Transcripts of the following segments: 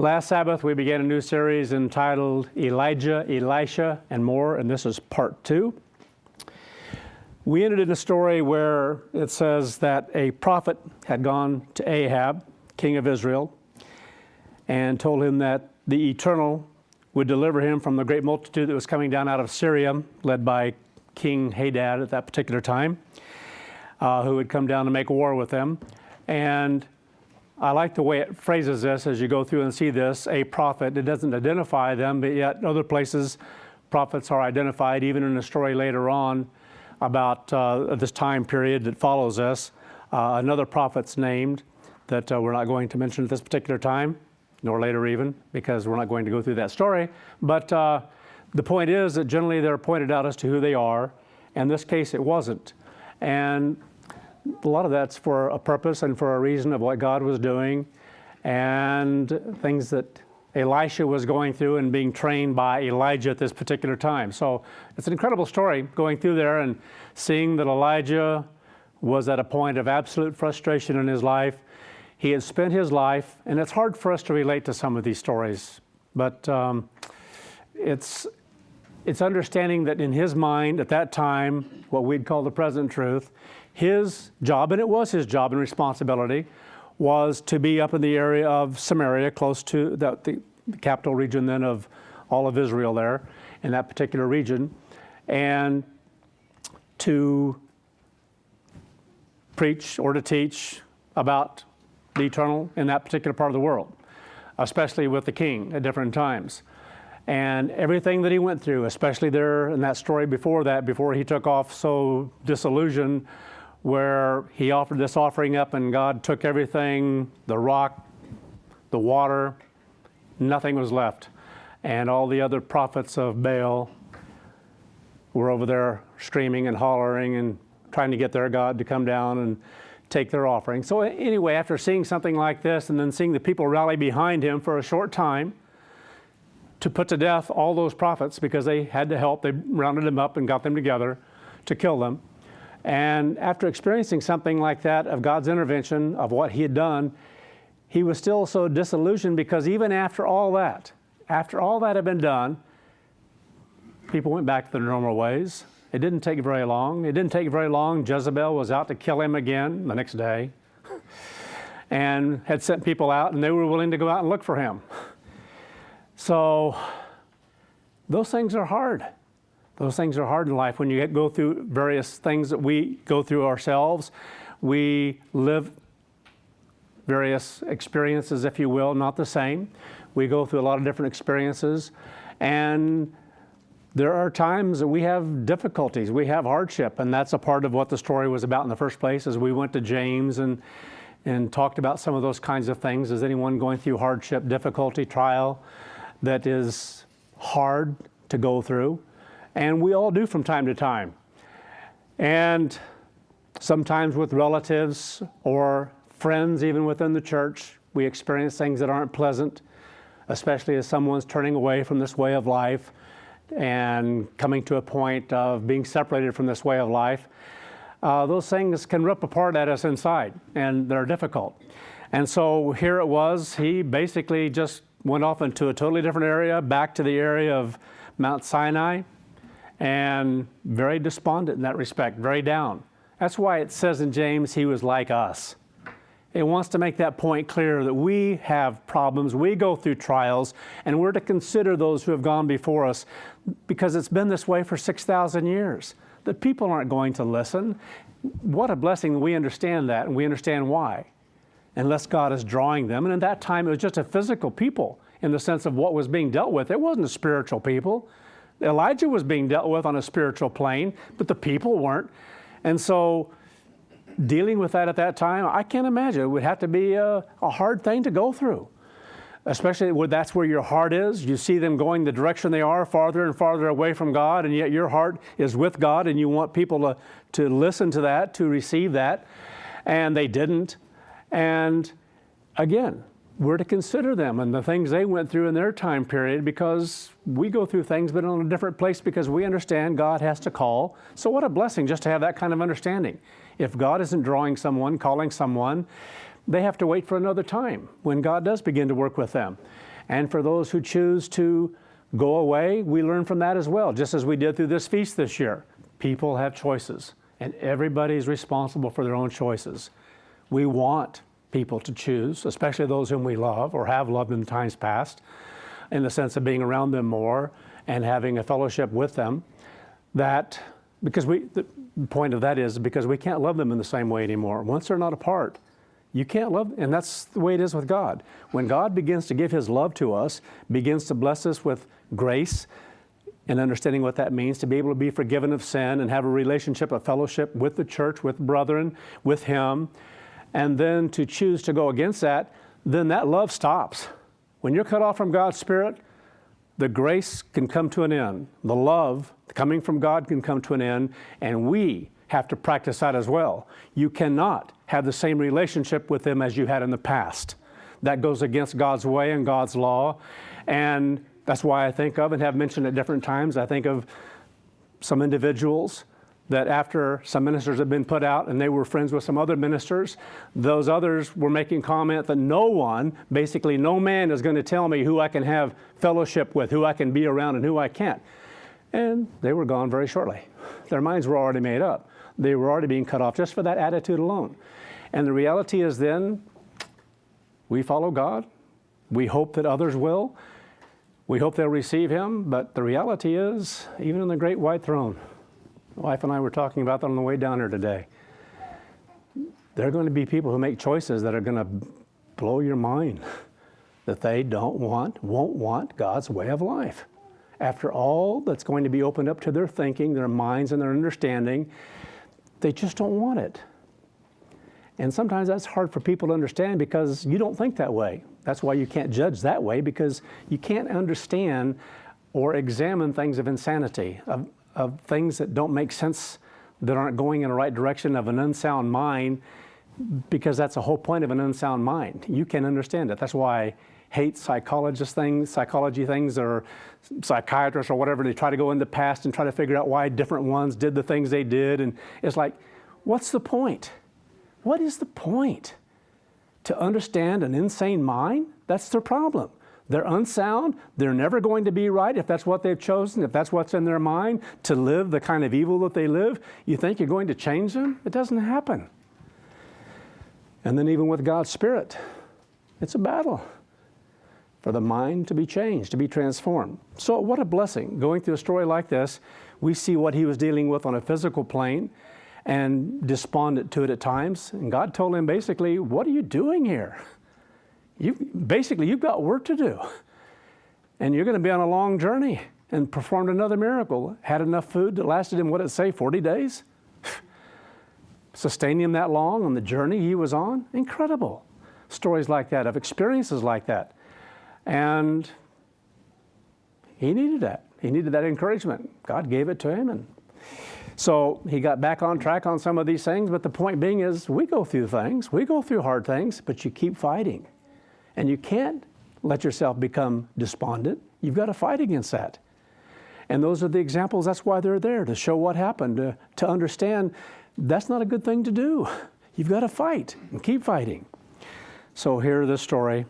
Last Sabbath, we began a new series entitled Elijah, Elisha, and More, and this is part 2. We ended in a story where it says that a prophet had gone to Ahab, king of Israel, and told him that the Eternal would deliver him from the great multitude that was coming down out of Syria, led by King Hadad at that particular time, who would come down to make war with them. And I like the way it phrases this as you go through and see this, a prophet. It doesn't identify them, but yet in other places prophets are identified, even in a story later on about this time period that follows us. Another prophet's named that we're not going to mention at this particular time, nor later even, because we're not going to go through that story. But the point is that generally they're pointed out as to who they are. In this case, it wasn't. And a lot of that's for a purpose and for a reason of what God was doing and things that Elisha was going through and being trained by Elijah at this particular time. So it's an incredible story going through there and seeing that Elijah was at a point of absolute frustration in his life. He had spent his life, and it's hard for us to relate to some of these stories, but it's understanding that in his mind at that time, what we'd call the present truth, his job, and it was his job and responsibility, was to be up in the area of Samaria, close to the capital region then of all of Israel there, in that particular region, and to preach or to teach about the Eternal in that particular part of the world, especially with the king at different times. And everything that he went through, especially there in that story before that, before he took off so disillusioned, where he offered this offering up and God took everything, the rock, the water, nothing was left. And all the other prophets of Baal were over there screaming and hollering and trying to get their God to come down and take their offering. So anyway, after seeing something like this and then seeing the people rally behind him for a short time to put to death all those prophets because they had to help, they rounded them up and got them together to kill them. And after experiencing something like that of God's intervention, of what he had done, he was still so disillusioned because even after all that had been done, people went back to their normal ways. It didn't take very long. Jezebel was out to kill him again the next day and had sent people out, and they were willing to go out and look for him. So those things are hard. Those things are hard in life when you go through various things that we go through ourselves. We live various experiences, if you will, not the same. We go through a lot of different experiences, and there are times that we have difficulties, we have hardship, and that's a part of what the story was about in the first place, as we went to James and talked about some of those kinds of things. Is anyone going through hardship, difficulty, trial that is hard to go through? And we all do from time to time. And sometimes with relatives or friends, even within the church, we experience things that aren't pleasant, especially as someone's turning away from this way of life and coming to a point of being separated from this way of life. Those things can rip apart at us inside, and they're difficult. And so here it was, he basically just went off into a totally different area, back to the area of Mount Sinai, and very despondent in that respect, very down. That's why it says in James, he was like us. It wants to make that point clear that we have problems, we go through trials, and we're to consider those who have gone before us, because it's been this way for 6,000 years. The people aren't going to listen. What a blessing that we understand that, and we understand why, unless God is drawing them. And at that time, it was just a physical people in the sense of what was being dealt with. It wasn't a spiritual people. Elijah was being dealt with on a spiritual plane, but the people weren't. And so dealing with that at that time, I can't imagine. It would have to be a hard thing to go through, especially where that's where your heart is. You see them going the direction they are, farther and farther away from God, and yet your heart is with God, and you want people to listen to that, to receive that, and they didn't. And again, we're to consider them and the things they went through in their time period, because we go through things but in a different place because we understand God has to call. So what a blessing just to have that kind of understanding. If God isn't drawing someone, calling someone, they have to wait for another time when God does begin to work with them. And for those who choose to go away, we learn from that as well, just as we did through this feast this year. People have choices, and everybody's responsible for their own choices. We want people to choose, especially those whom we love or have loved in times past, in the sense of being around them more and having a fellowship with them. That, because the point of that is because we can't love them in the same way anymore. Once they're not apart, you can't love, and that's the way it is with God. When God begins to give His love to us, begins to bless us with grace and understanding what that means, to be able to be forgiven of sin and have a relationship, a fellowship with the church, with brethren, with Him, and then to choose to go against that, then that love stops. When you're cut off from God's Spirit, the grace can come to an end. The love coming from God can come to an end, and we have to practice that as well. You cannot have the same relationship with them as you had in the past. That goes against God's way and God's law, and that's why I think of, and have mentioned at different times, I think of some individuals that after some ministers had been put out and they were friends with some other ministers, those others were making comment that no one, basically no man is going to tell me who I can have fellowship with, who I can be around and who I can't. And they were gone very shortly. Their minds were already made up. They were already being cut off just for that attitude alone. And the reality is then, we follow God. We hope that others will. We hope they'll receive Him. But the reality is, even in the great white throne, my wife and I were talking about that on the way down here today. There are going to be people who make choices that are going to blow your mind, that they won't want God's way of life. After all that's going to be opened up to their thinking, their minds, and their understanding, they just don't want it. And sometimes that's hard for people to understand because you don't think that way. That's why you can't judge that way, because you can't understand or examine things of insanity, of things that don't make sense, that aren't going in the right direction, of an unsound mind, because that's the whole point of an unsound mind. You can't understand it. That's why I hate psychology things, or psychiatrists or whatever. They try to go in the past and try to figure out why different ones did the things they did. And it's like, what's the point? What is the point? To understand an insane mind? That's their problem. They're unsound. They're never going to be right if that's what they've chosen, if that's what's in their mind, to live the kind of evil that they live. You think you're going to change them? It doesn't happen. And then even with God's Spirit, it's a battle for the mind to be changed, to be transformed. So what a blessing. Going through a story like this, we see what he was dealing with on a physical plane and despondent to it at times. And God told him basically, what are you doing here? You've got work to do. And you're going to be on a long journey. And performed another miracle. Had enough food that lasted him, what did it say, 40 days? Sustained him that long on the journey he was on? Incredible. Stories like that, of experiences like that. And he needed that. He needed that encouragement. God gave it to him. And so he got back on track on some of these things. But the point being is, we go through things. We go through hard things, but you keep fighting. And you can't let yourself become despondent. You've got to fight against that. And those are the examples. That's why they're there, to show what happened, to understand that's not a good thing to do. You've got to fight and keep fighting. So here's the story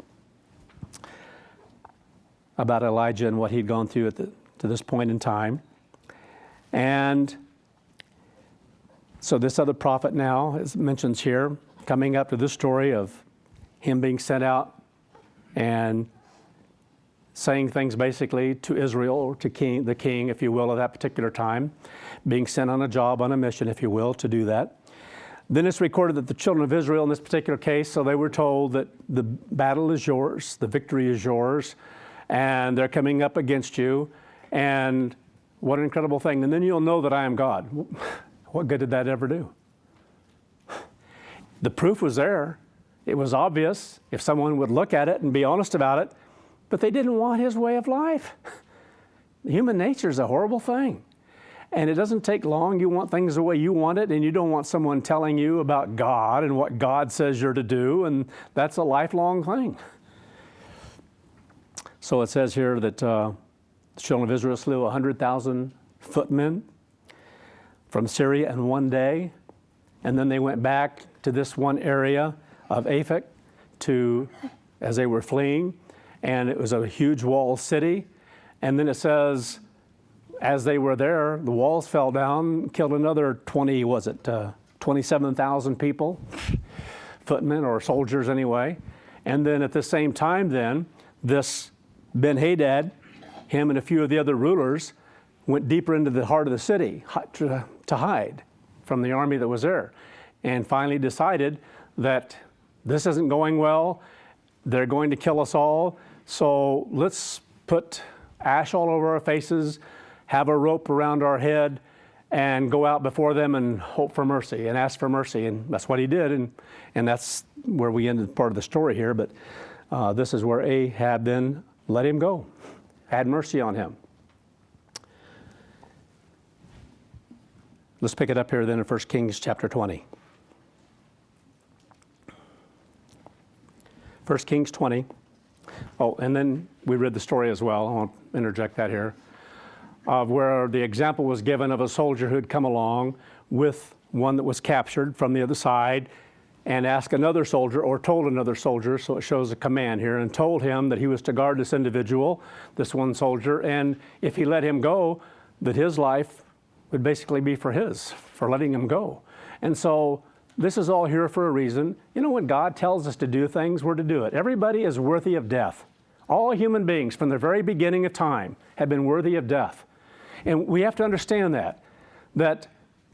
about Elijah and what he'd gone through to this point in time. And so this other prophet now, as mentions here, coming up to this story of him being sent out and saying things basically to Israel, or to the king, if you will, at that particular time, being sent on a job, on a mission, if you will, to do that. Then it's recorded that the children of Israel in this particular case, so they were told that the battle is yours, the victory is yours, and they're coming up against you, and what an incredible thing. And then you'll know that I am God. What good did that ever do? The proof was there. It was obvious if someone would look at it and be honest about it, but they didn't want his way of life. Human nature is a horrible thing. And it doesn't take long. You want things the way you want it, and you don't want someone telling you about God and what God says you're to do, and that's a lifelong thing. So it says here that the children of Israel slew 100,000 footmen from Syria in one day, and then they went back to this one area of Aphek as they were fleeing, and it was a huge walled city. And then it says, as they were there, the walls fell down, killed another 27,000 people, footmen or soldiers anyway. And then at the same time then, this Ben-Hadad, him and a few of the other rulers, went deeper into the heart of the city to hide from the army that was there, and finally decided that this isn't going well. They're going to kill us all. So let's put ash all over our faces, have a rope around our head, and go out before them and hope for mercy and ask for mercy. And that's what he did. And that's where we ended part of the story here. But this is where Ahab then let him go, had mercy on him. Let's pick it up here then in 1 Kings chapter 20. 1 Kings 20. Oh, and then we read the story as well. I want to interject that here. Of where the example was given of a soldier who had come along with one that was captured from the other side and asked another soldier, or told another soldier, so it shows a command here, and told him that he was to guard this individual, this one soldier, and if he let him go, that his life would basically be for letting him go. And so this is all here for a reason. You know, when God tells us to do things, we're to do it. Everybody is worthy of death. All human beings from the very beginning of time have been worthy of death. And we have to understand that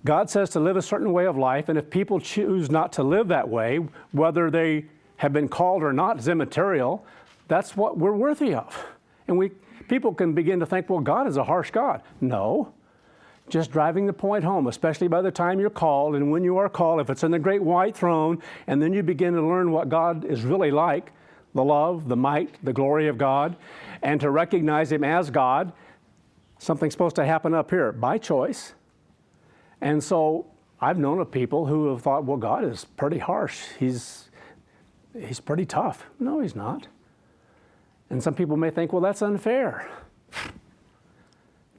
God says to live a certain way of life, and if people choose not to live that way, whether they have been called or not is immaterial, that's what we're worthy of. And people can begin to think, well, God is a harsh God. No. Just driving the point home, especially by the time you're called, and when you are called, if it's in the great white throne, and then you begin to learn what God is really like, the love, the might, the glory of God, and to recognize Him as God, something's supposed to happen up here by choice. And so I've known of people who have thought, well, God is pretty harsh. He's pretty tough. No, He's not. And some people may think, well, that's unfair.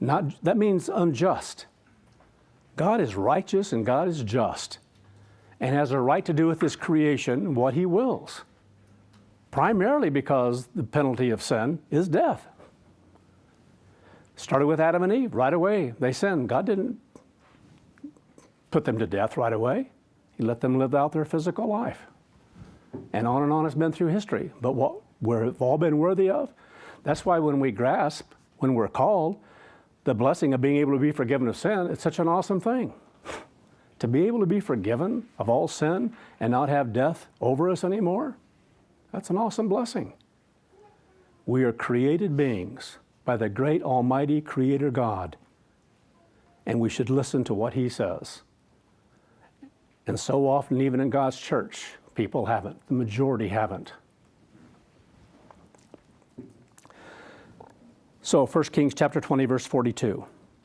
That means unjust. God is righteous and God is just and has a right to do with His creation what He wills, primarily because the penalty of sin is death. Started with Adam and Eve right away. They sinned. God didn't put them to death right away. He let them live out their physical life. And on it's been through history. But what we've all been worthy of, that's why when we grasp, when we're called, the blessing of being able to be forgiven of sin, it's such an awesome thing. To be able to be forgiven of all sin and not have death over us anymore, that's an awesome blessing. We are created beings by the great almighty creator God, and we should listen to what He says. And so often, even in God's church, people haven't. The majority haven't. So 1 Kings chapter 20, verse 42.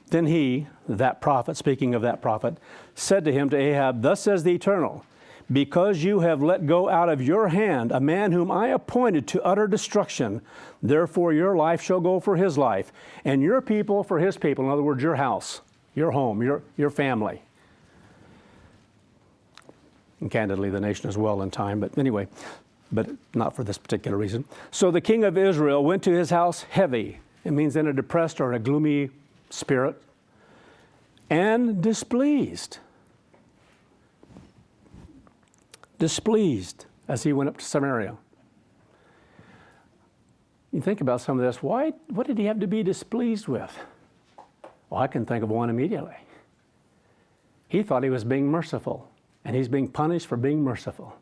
Then he, that prophet, speaking of that prophet, said to him, to Ahab, thus says the Eternal, because you have let go out of your hand a man whom I appointed to utter destruction, therefore your life shall go for his life, and your people for his people. In other words, your house, your home, your family. And candidly, the nation as well in time, but anyway, but not for this particular reason. So the king of Israel went to his house heavy. It means in a depressed or a gloomy spirit, and displeased. Displeased as he went up to Samaria. You think about some of this. What did he have to be displeased with? Well, I can think of one immediately. He thought he was being merciful, and he's being punished for being merciful.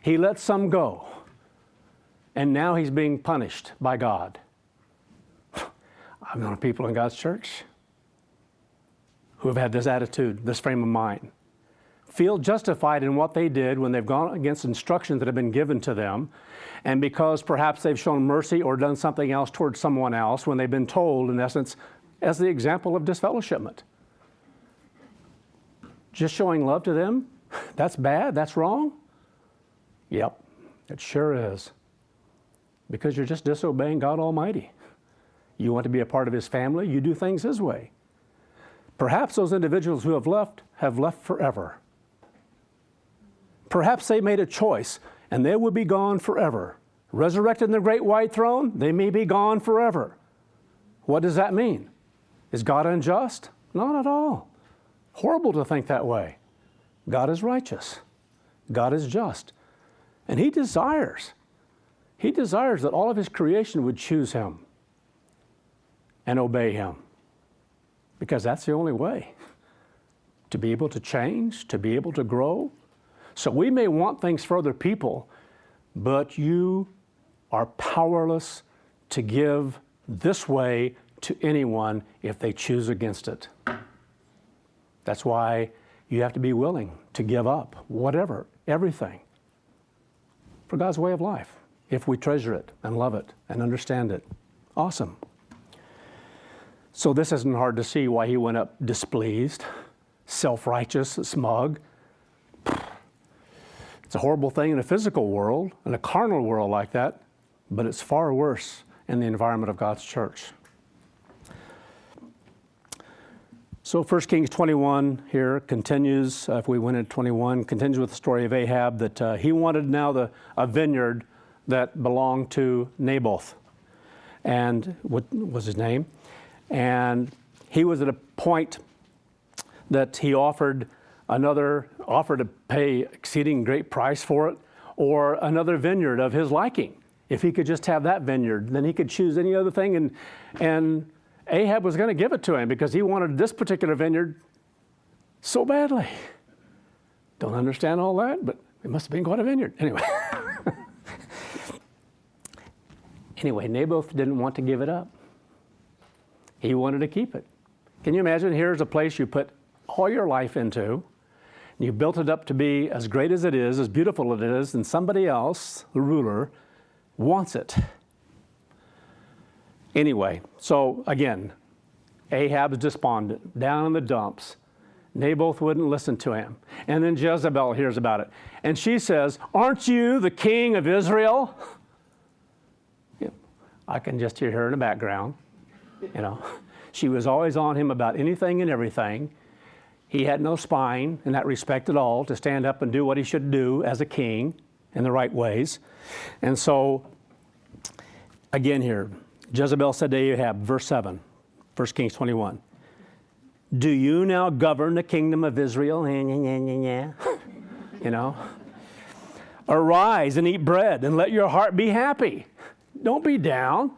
He let some go, and now he's being punished by God. I've known people in God's church who have had this attitude, this frame of mind, feel justified in what they did when they've gone against instructions that have been given to them, and because perhaps they've shown mercy or done something else towards someone else when they've been told, in essence, as the example of disfellowshipment. Just showing love to them, that's bad, that's wrong? Yep, it sure is. Because you're just disobeying God Almighty. You want to be a part of His family, you do things His way. Perhaps those individuals who have left forever. Perhaps they made a choice and they would be gone forever. resurrected in the great white throne, they may be gone forever. What does that mean? Is God unjust? Not at all. Horrible to think that way. God is righteous. God is just. And He desires that all of His creation would choose Him and obey Him. Because that's the only way to be able to change, to be able to grow. So we may want things for other people, but you are powerless to give this way to anyone if they choose against it. That's why you have to be willing to give up whatever, everything, for God's way of life, if we treasure it and love it and understand it. Awesome. So this isn't hard to see why he went up displeased, self-righteous, smug. It's a horrible thing in a physical world, in a carnal world like that, but it's far worse in the environment of God's church. So 1 Kings 21 here continues, if we went into 21, continues with the story of Ahab, that he wanted now a vineyard that belonged to Naboth. And what was his name? And he was at a point that he offered to pay exceeding great price for it, or another vineyard of his liking. If he could just have that vineyard, then he could choose any other thing, and Ahab was going to give it to him because he wanted this particular vineyard so badly. Don't understand all that, but it must have been quite a vineyard. Anyway, Naboth didn't want to give it up. He wanted to keep it. Can you imagine? Here's a place you put all your life into, and you built it up to be as great as it is, as beautiful as it is, and somebody else, the ruler, wants it. Anyway, so again, Ahab's despondent, down in the dumps. Naboth wouldn't listen to him. And then Jezebel hears about it. And she says, "Aren't you the king of Israel?" I can just hear her in the background. She was always on him about anything and everything. He had no spine in that respect at all to stand up and do what he should do as a king in the right ways. And so, again here, Jezebel said to Ahab, verse 7, 1 Kings 21, "Do you now govern the kingdom of Israel?" "Arise and eat bread and let your heart be happy." Don't be down.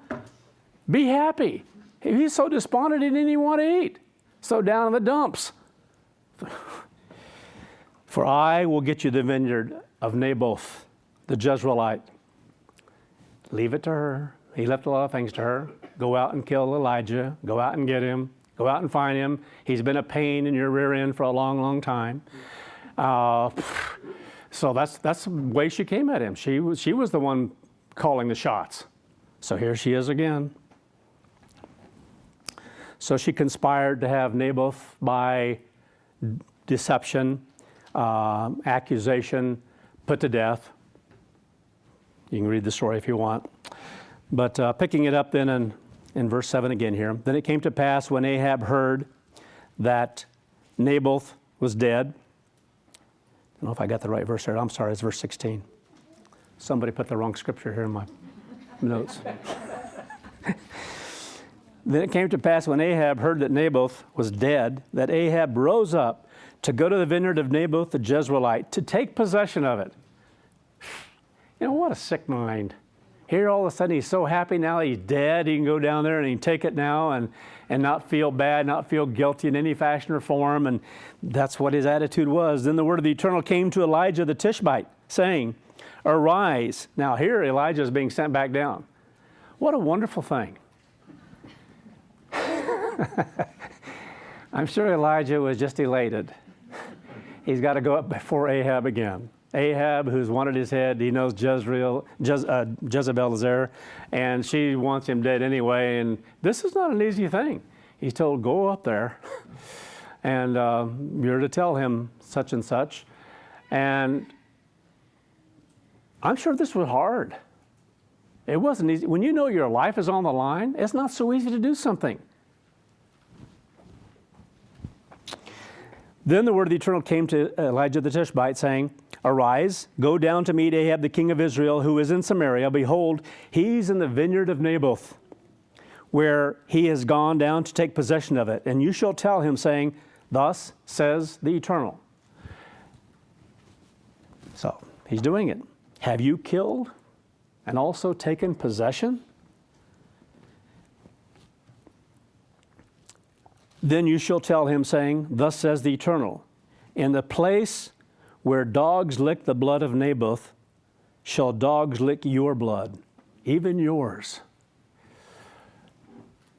Be happy. He's so despondent he didn't even want to eat. So down in the dumps. "For I will get you the vineyard of Naboth, the Jezreelite." Leave it to her. He left a lot of things to her. Go out and kill Elijah. Go out and get him. Go out and find him. He's been a pain in your rear end for a long, long time. So that's the way she came at him. She was the one calling the shots. So here she is again. So she conspired to have Naboth by deception, accusation, put to death. You can read the story if you want. But picking it up then in verse 7 again here. "Then it came to pass when Ahab heard that Naboth was dead." I don't know if I got the right verse there. I'm sorry, it's verse 16. Somebody put the wrong scripture here in my notes. "Then it came to pass when Ahab heard that Naboth was dead, that Ahab rose up to go to the vineyard of Naboth the Jezreelite, to take possession of it." What a sick mind. Here all of a sudden he's so happy now he's dead, he can go down there and he can take it now and not feel bad, not feel guilty in any fashion or form. And that's what his attitude was. "Then the word of the Eternal came to Elijah the Tishbite, saying, Arise." Now here Elijah is being sent back down. What a wonderful thing. I'm sure Elijah was just elated. He's got to go up before Ahab again. Ahab, who's wanted his head, he knows Jezebel is there, and she wants him dead anyway. And this is not an easy thing. He's told, "Go up there, and you're to tell him such and such." And I'm sure this was hard. It wasn't easy. When you know your life is on the line, it's not so easy to do something. "Then the word of the Eternal came to Elijah the Tishbite, saying, Arise, go down to meet Ahab the king of Israel, who is in Samaria. Behold, he's in the vineyard of Naboth, where he has gone down to take possession of it. And you shall tell him, saying, Thus says the Eternal. So, he's doing it. Have you killed and also taken possession? Then you shall tell him, saying, Thus says the Eternal, in the place where dogs lick the blood of Naboth, shall dogs lick your blood, even yours.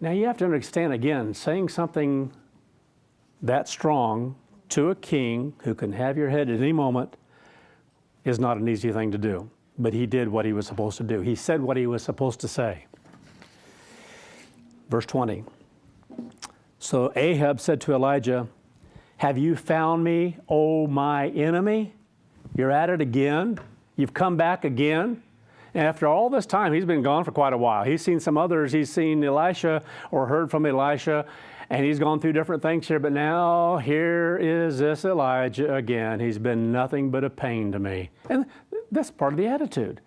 Now you have to understand, again, saying something that strong to a king who can have your head at any moment is not an easy thing to do. But he did what he was supposed to do. He said what he was supposed to say. Verse 20. So Ahab said to Elijah, Have you found me, O my enemy? You're at it again. You've come back again. And after all this time, he's been gone for quite a while. He's seen some others. He's seen Elisha or heard from Elisha, and he's gone through different things here. But now here is this Elijah again. He's been nothing but a pain to me. And that's part of the attitude.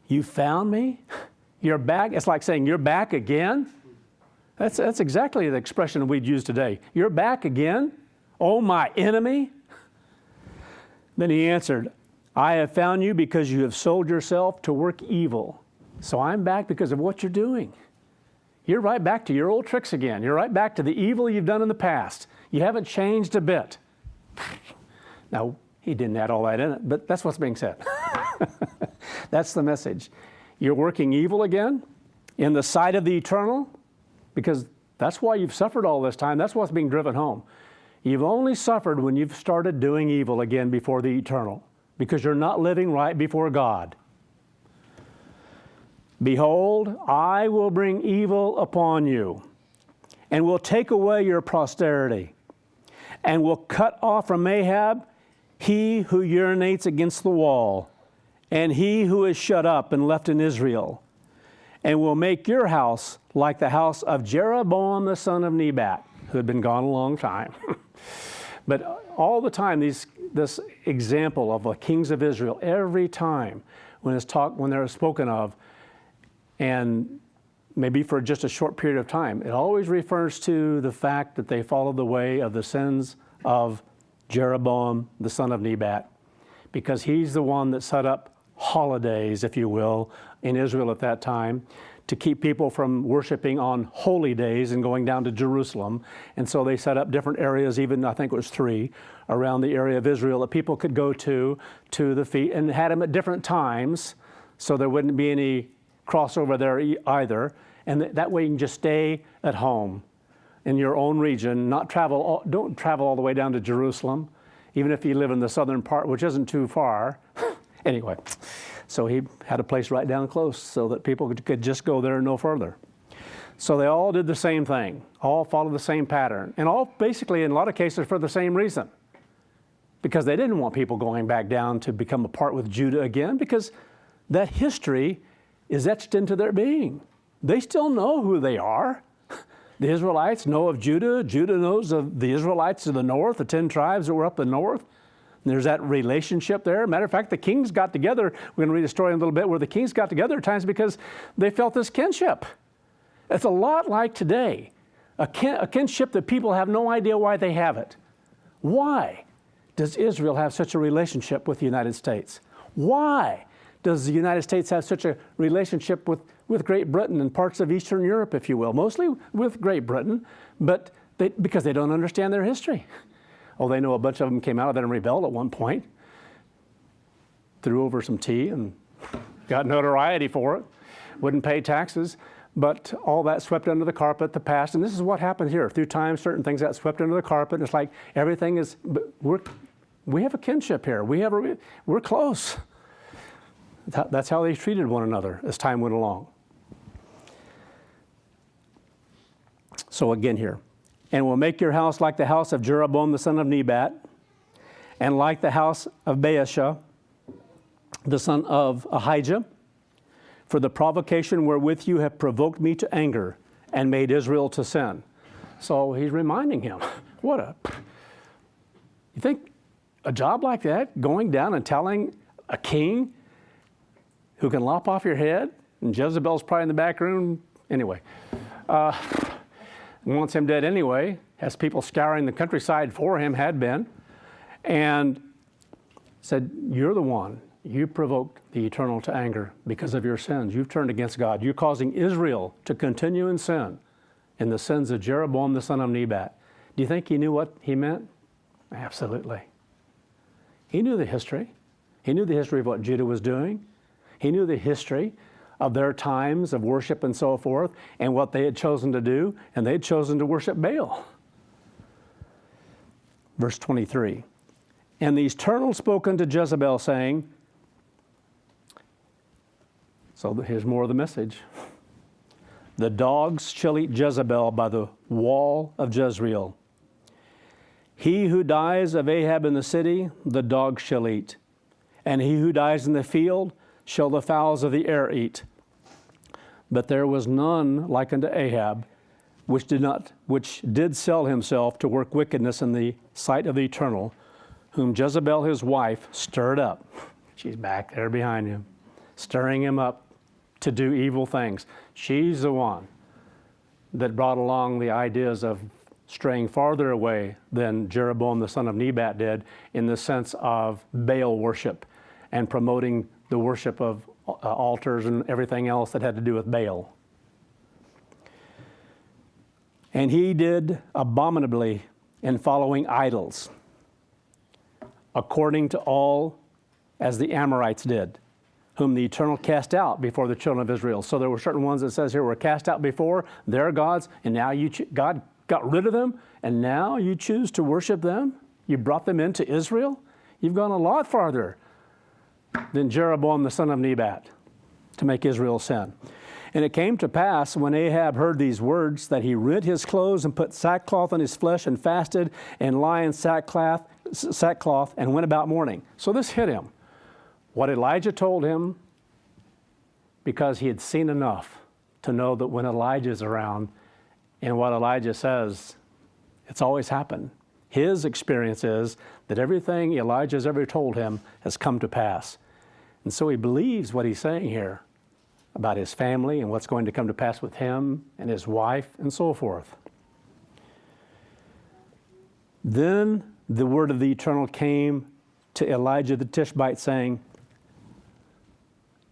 You found me? You're back? It's like saying, you're back again? That's exactly the expression we'd use today. You're back again? Oh, my enemy? Then he answered, I have found you because you have sold yourself to work evil. So I'm back because of what you're doing. You're right back to your old tricks again. You're right back to the evil you've done in the past. You haven't changed a bit. Now, he didn't add all that in it, but that's what's being said. That's the message. You're working evil again in the sight of the Eternal, because that's why you've suffered all this time. That's what's being driven home. You've only suffered when you've started doing evil again before the Eternal, because you're not living right before God. Behold, I will bring evil upon you, and will take away your posterity, and will cut off from Ahab he who urinates against the wall, and he who is shut up and left in Israel, and will make your house like the house of Jeroboam the son of Nebat, who had been gone a long time. But all the time, this example of the kings of Israel, every time when they're spoken of, and maybe for just a short period of time, it always refers to the fact that they followed the way of the sins of Jeroboam the son of Nebat, because he's the one that set up holidays, if you will, in Israel at that time, to keep people from worshiping on holy days and going down to Jerusalem. And so they set up different areas, even I think it was 3, around the area of Israel that people could go to the feast, and had them at different times, so there wouldn't be any crossover there either. And that way you can just stay at home in your own region, don't travel all the way down to Jerusalem, even if you live in the southern part, which isn't too far. Anyway, so he had a place right down close so that people could just go there and no further. So they all did the same thing, all followed the same pattern, and all basically in a lot of cases for the same reason. Because they didn't want people going back down to become a part with Judah again, because that history is etched into their being. They still know who they are. The Israelites know of Judah. Judah knows of the Israelites to the north, the 10 tribes that were up the north. There's that relationship there. Matter of fact, the kings got together. We're going to read a story in a little bit where the kings got together at times because they felt this kinship. It's a lot like today, a kinship that people have no idea why they have it. Why does Israel have such a relationship with the United States? Why does the United States have such a relationship with Great Britain and parts of Eastern Europe, if you will? Mostly with Great Britain, but because they don't understand their history. Oh, they know a bunch of them came out of there and rebelled at one point, threw over some tea and got notoriety for it, wouldn't pay taxes, but all that swept under the carpet, the past. And this is what happened here. Through time, certain things got swept under the carpet. And it's like everything is, we have a kinship here. We're close. That's how they treated one another as time went along. So again here, and will make your house like the house of Jeroboam the son of Nebat, and like the house of Baasha the son of Ahijah, for the provocation wherewith you have provoked me to anger and made Israel to sin. So he's reminding him, you think a job like that, going down and telling a king who can lop off your head, and Jezebel's probably in the back room anyway, wants him dead anyway, has people scouring the countryside for him, had been, and said, you're the one. You provoked the Eternal to anger because of your sins. You've turned against God. You're causing Israel to continue in sin, in the sins of Jeroboam the son of Nebat. Do you think he knew what he meant? Absolutely. He knew the history. He knew the history of what Judah was doing. He knew the history of their times of worship and so forth, and what they had chosen to do, and they had chosen to worship Baal. Verse 23, and the Eternal spoke unto Jezebel, saying, so here's more of the message. The dogs shall eat Jezebel by the wall of Jezreel. He who dies of Ahab in the city, the dogs shall eat. And he who dies in the field, shall the fowls of the air eat. But there was none like unto Ahab, which did sell himself to work wickedness in the sight of the Eternal, whom Jezebel his wife stirred up. She's back there behind him, stirring him up to do evil things. She's the one that brought along the ideas of straying farther away than Jeroboam the son of Nebat did, in the sense of Baal worship and promoting the worship of altars and everything else that had to do with Baal. And he did abominably in following idols, according to all as the Amorites did, whom the Eternal cast out before the children of Israel. So there were certain ones that says here were cast out before, their gods, and now God got rid of them, and now you choose to worship them? You brought them into Israel? You've gone a lot farther than Jeroboam the son of Nebat to make Israel sin. And it came to pass, when Ahab heard these words, that he rent his clothes and put sackcloth on his flesh and fasted and lay in sackcloth and went about mourning. So this hit him. What Elijah told him, because he had seen enough to know that when Elijah's around and what Elijah says, it's always happened. His experience is that everything Elijah's ever told him has come to pass. And so he believes what he's saying here about his family and what's going to come to pass with him and his wife and so forth. Then the word of the Eternal came to Elijah the Tishbite, saying,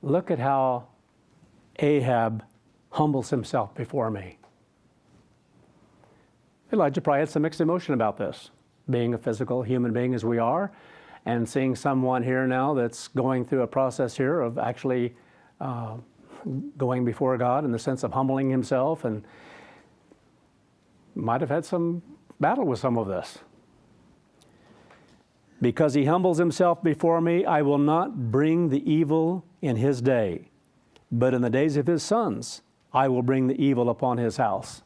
look at how Ahab humbles himself before me. Elijah probably had some mixed emotion about this, being a physical human being as we are, and seeing someone here now that's going through a process here of actually going before God in the sense of humbling himself, and might have had some battle with some of this. Because he humbles himself before me, I will not bring the evil in his day, but in the days of his sons, I will bring the evil upon his house.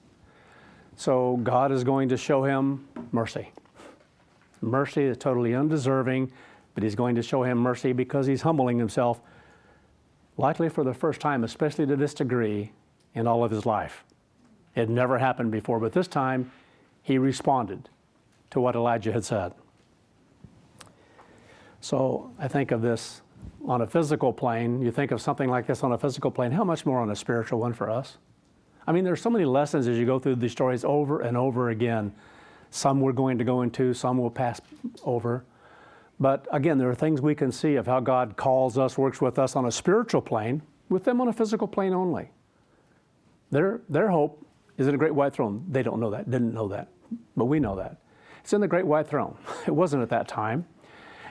So God is going to show him mercy. Mercy is totally undeserving, but he's going to show him mercy because he's humbling himself, likely for the first time, especially to this degree, in all of his life. It had never happened before, but this time he responded to what Elijah had said. So I think of this on a physical plane. You think of something like this on a physical plane, how much more on a spiritual one for us? I mean, there's so many lessons as you go through these stories over and over again. Some we're going to go into, some we'll pass over. But again, there are things we can see of how God calls us, works with us on a spiritual plane, with them on a physical plane only. Their hope is in a great white throne. They don't know that, didn't know that, but we know that. It's in the great white throne. It wasn't at that time.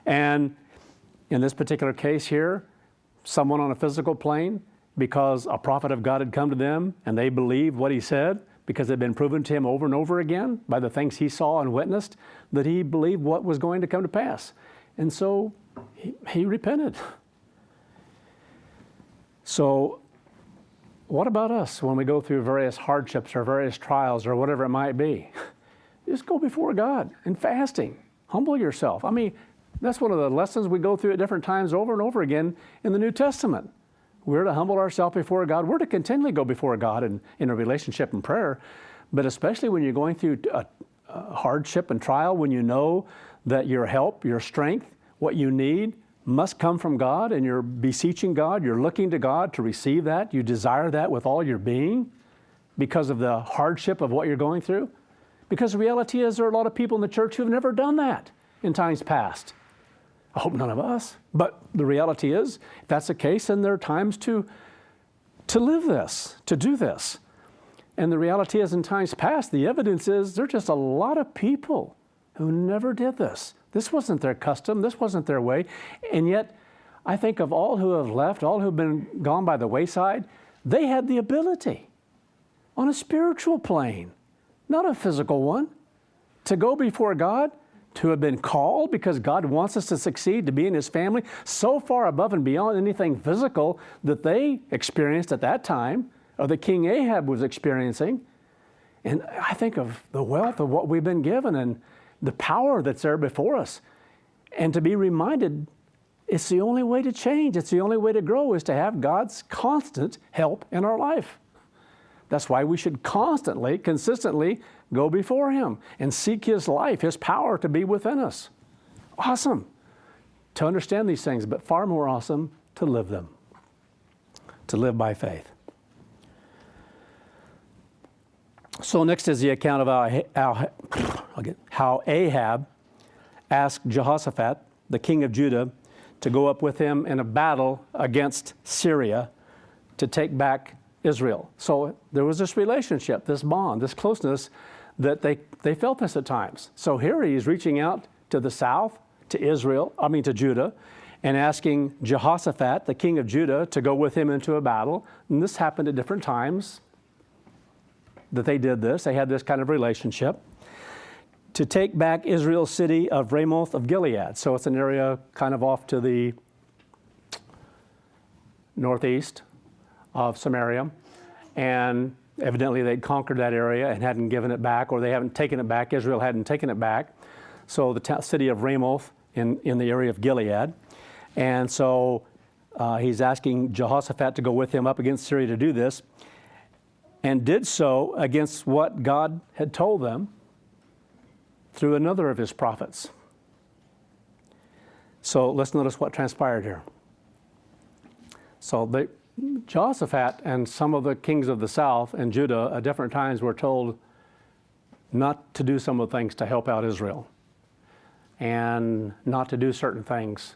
And in this particular case here, someone on a physical plane, because a prophet of God had come to them and they believed what he said, because it had been proven to him over and over again by the things he saw and witnessed, that he believed what was going to come to pass. And so he repented. So what about us when we go through various hardships or various trials or whatever it might be? Just go before God in fasting. Humble yourself. I mean, that's one of the lessons we go through at different times over and over again in the New Testament. We're to humble ourselves before God. We're to continually go before God in a relationship and prayer, but especially when you're going through a hardship and trial, when you know that your help, your strength, what you need must come from God, and you're beseeching God, you're looking to God to receive that, you desire that with all your being because of the hardship of what you're going through? Because the reality is there are a lot of people in the church who've never done that in times past. I hope none of us, but the reality is, if that's the case, then there are times to live this, to do this. And the reality is, in times past, the evidence is there are just a lot of people who never did this. This wasn't their custom, this wasn't their way, and yet I think of all who have left, all who've been gone by the wayside, they had the ability on a spiritual plane, not a physical one, to go before God, to have been called because God wants us to succeed, to be in His family, so far above and beyond anything physical that they experienced at that time, or that King Ahab was experiencing. And I think of the wealth of what we've been given and the power that's there before us. And to be reminded, it's the only way to change, it's the only way to grow, is to have God's constant help in our life. That's why we should constantly, consistently go before Him and seek His life, His power to be within us. Awesome to understand these things, but far more awesome to live them, to live by faith. So next is the account of how Ahab asked Jehoshaphat, the king of Judah, to go up with him in a battle against Syria to take back Israel. So there was this relationship, this bond, this closeness that they felt this at times. So here he's reaching out to the south, to Judah, and asking Jehoshaphat, the king of Judah, to go with him into a battle. And this happened at different times that they did this. They had this kind of relationship to take back Israel's city of Ramoth of Gilead. So it's an area kind of off to the northeast of Samaria. And evidently they'd conquered that area and hadn't given it back, or they haven't taken it back. Israel hadn't taken it back. So the city of Ramoth in the area of Gilead. And so he's asking Jehoshaphat to go with him up against Syria to do this, and did so against what God had told them through another of his prophets. So let's notice what transpired here. So Jehoshaphat and some of the kings of the south and Judah at different times were told not to do some of the things to help out Israel and not to do certain things.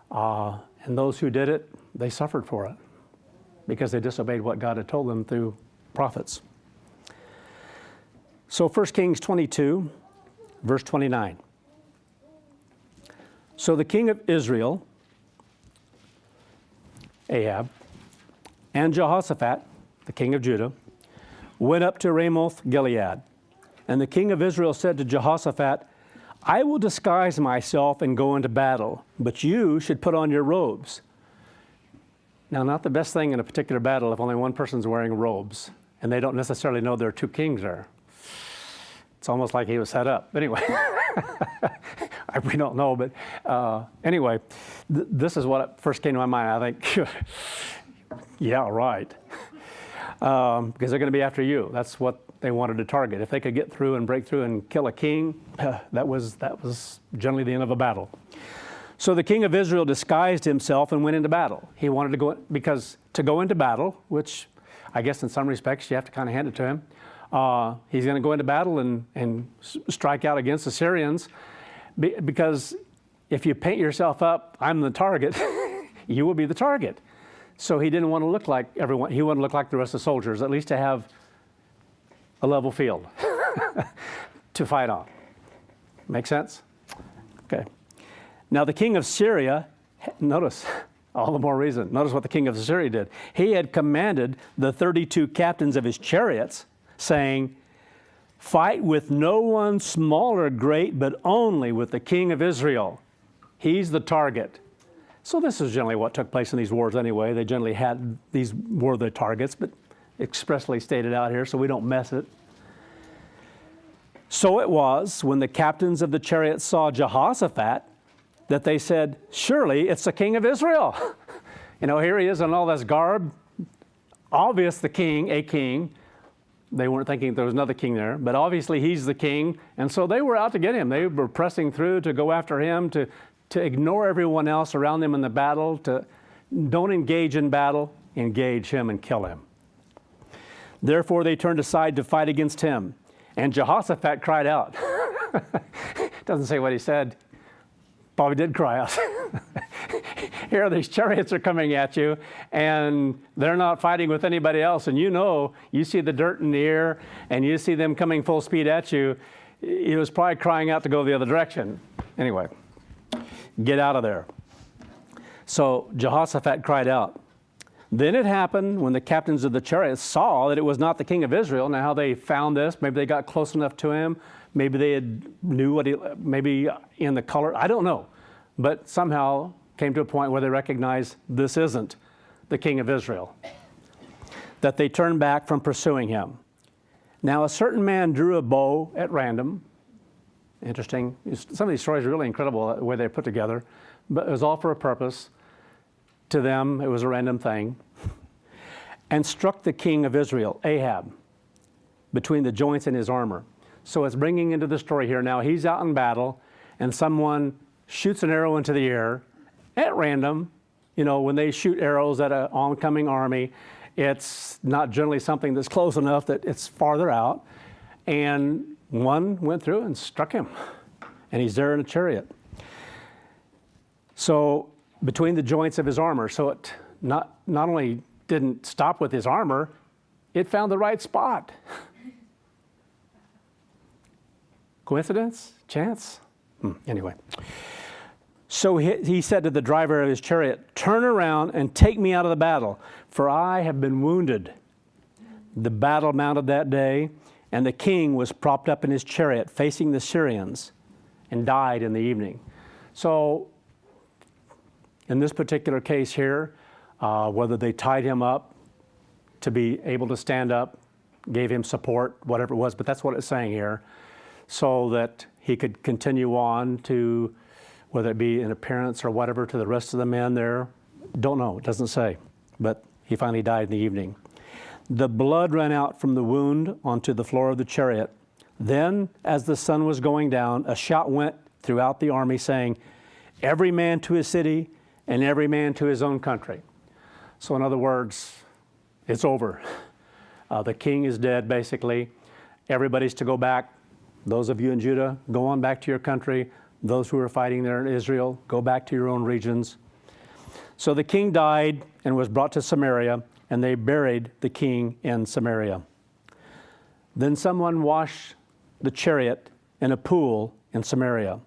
And those who did it, they suffered for it because they disobeyed what God had told them through prophets. So 1 Kings 22, verse 29. So the king of Israel, Ahab, and Jehoshaphat, the king of Judah, went up to Ramoth Gilead. And the king of Israel said to Jehoshaphat, I will disguise myself and go into battle, but you should put on your robes. Now, not the best thing in a particular battle if only one person's wearing robes, and they don't necessarily know there are two kings there. It's almost like he was set up. Anyway, we don't know, but anyway, this is what first came to my mind. I think, yeah, right. Because they're going to be after you. That's what they wanted to target. If they could get through and break through and kill a king, that was generally the end of a battle. So the king of Israel disguised himself and went into battle. He wanted to go, because to go into battle, which I guess in some respects you have to kind of hand it to him, he's going to go into battle and strike out against the Syrians, because if you paint yourself up, I'm the target, you will be the target. So he didn't want to look like everyone. He wanted to look like the rest of the soldiers, at least to have a level field to fight on. Make sense? Okay. Now the king of Syria, notice, all the more reason. Notice what the king of Syria did. He had commanded the 32 captains of his chariots, saying, fight with no one small or great, but only with the king of Israel. He's the target. So this is generally what took place in these wars anyway. They generally had, these were the targets, but expressly stated out here so we don't mess it. So it was when the captains of the chariots saw Jehoshaphat that they said, surely it's the king of Israel. You know, here he is in all this garb. Obvious the king, a king, They weren't thinking there was another king there, but obviously he's the king, and so they were out to get him. They were pressing through to go after him, to ignore everyone else around them in the battle, to don't engage in battle, engage him and kill him. Therefore they turned aside to fight against him, and Jehoshaphat cried out. Doesn't say what he said. Probably did cry out. Here these chariots are coming at you, and they're not fighting with anybody else, and you see the dirt in the air, and you see them coming full speed at you. He was probably crying out to go the other direction. Anyway, get out of there. So Jehoshaphat cried out. Then it happened when the captains of the chariots saw that it was not the king of Israel. Now how they found this, maybe they got close enough to him, maybe they knew what maybe in the color, I don't know. But somehow came to a point where they recognized this isn't the king of Israel, that they turned back from pursuing him. Now a certain man drew a bow at random. Interesting. Some of these stories are really incredible the way they're put together, but it was all for a purpose. To them, it was a random thing. And struck the king of Israel, Ahab, between the joints in his armor. So it's bringing into the story here. Now he's out in battle, and someone shoots an arrow into the air at random. When they shoot arrows at an oncoming army, it's not generally something that's close enough that it's farther out. And one went through and struck him, and he's there in a chariot. So between the joints of his armor. So it not only didn't stop with his armor, it found the right spot. Coincidence? Chance? Anyway. So he said to the driver of his chariot, "Turn around and take me out of the battle, for I have been wounded." The battle mounted that day, and the king was propped up in his chariot facing the Syrians and died in the evening. So in this particular case here, whether they tied him up to be able to stand up, gave him support, whatever it was, but that's what it's saying here, so that he could continue on to, whether it be in appearance or whatever, to the rest of the men there. Don't know, it doesn't say, but he finally died in the evening. The blood ran out from the wound onto the floor of the chariot. Then, as the sun was going down, a shout went throughout the army saying, "Every man to his city, and every man to his own country." So in other words, it's over. The king is dead, basically. Everybody's to go back. Those of you in Judah, go on back to your country. Those who are fighting there in Israel, go back to your own regions. So the king died and was brought to Samaria, and they buried the king in Samaria. Then someone washed the chariot in a pool in Samaria,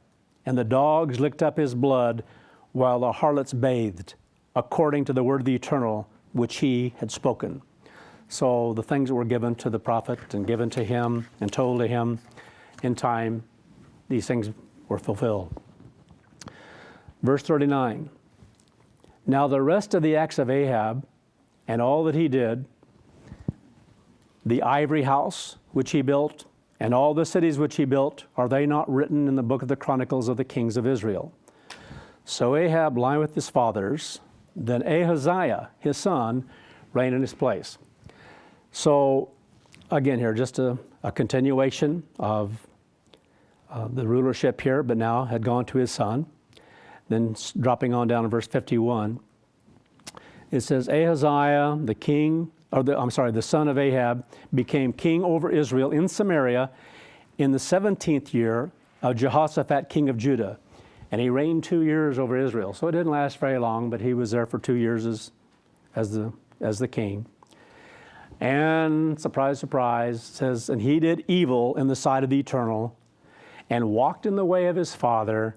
and the dogs licked up his blood while the harlots bathed, according to the word of the Eternal, which he had spoken. So the things that were given to the prophet and given to him and told to him in time, these things were fulfilled. Verse 39, now the rest of the acts of Ahab and all that he did, the ivory house which he built, and all the cities which he built, are they not written in the book of the Chronicles of the kings of Israel? So Ahab lay with his fathers, then Ahaziah, his son, reigned in his place. So again here, just a continuation of the rulership here, but now had gone to his son. Then dropping on down in verse 51, it says, Ahaziah, the son of Ahab, became king over Israel in Samaria in the 17th year of Jehoshaphat, king of Judah. And he reigned 2 years over Israel. So it didn't last very long, but he was there for 2 years as the king. And surprise, surprise, it says, and he did evil in the sight of the Eternal, and walked in the way of his father,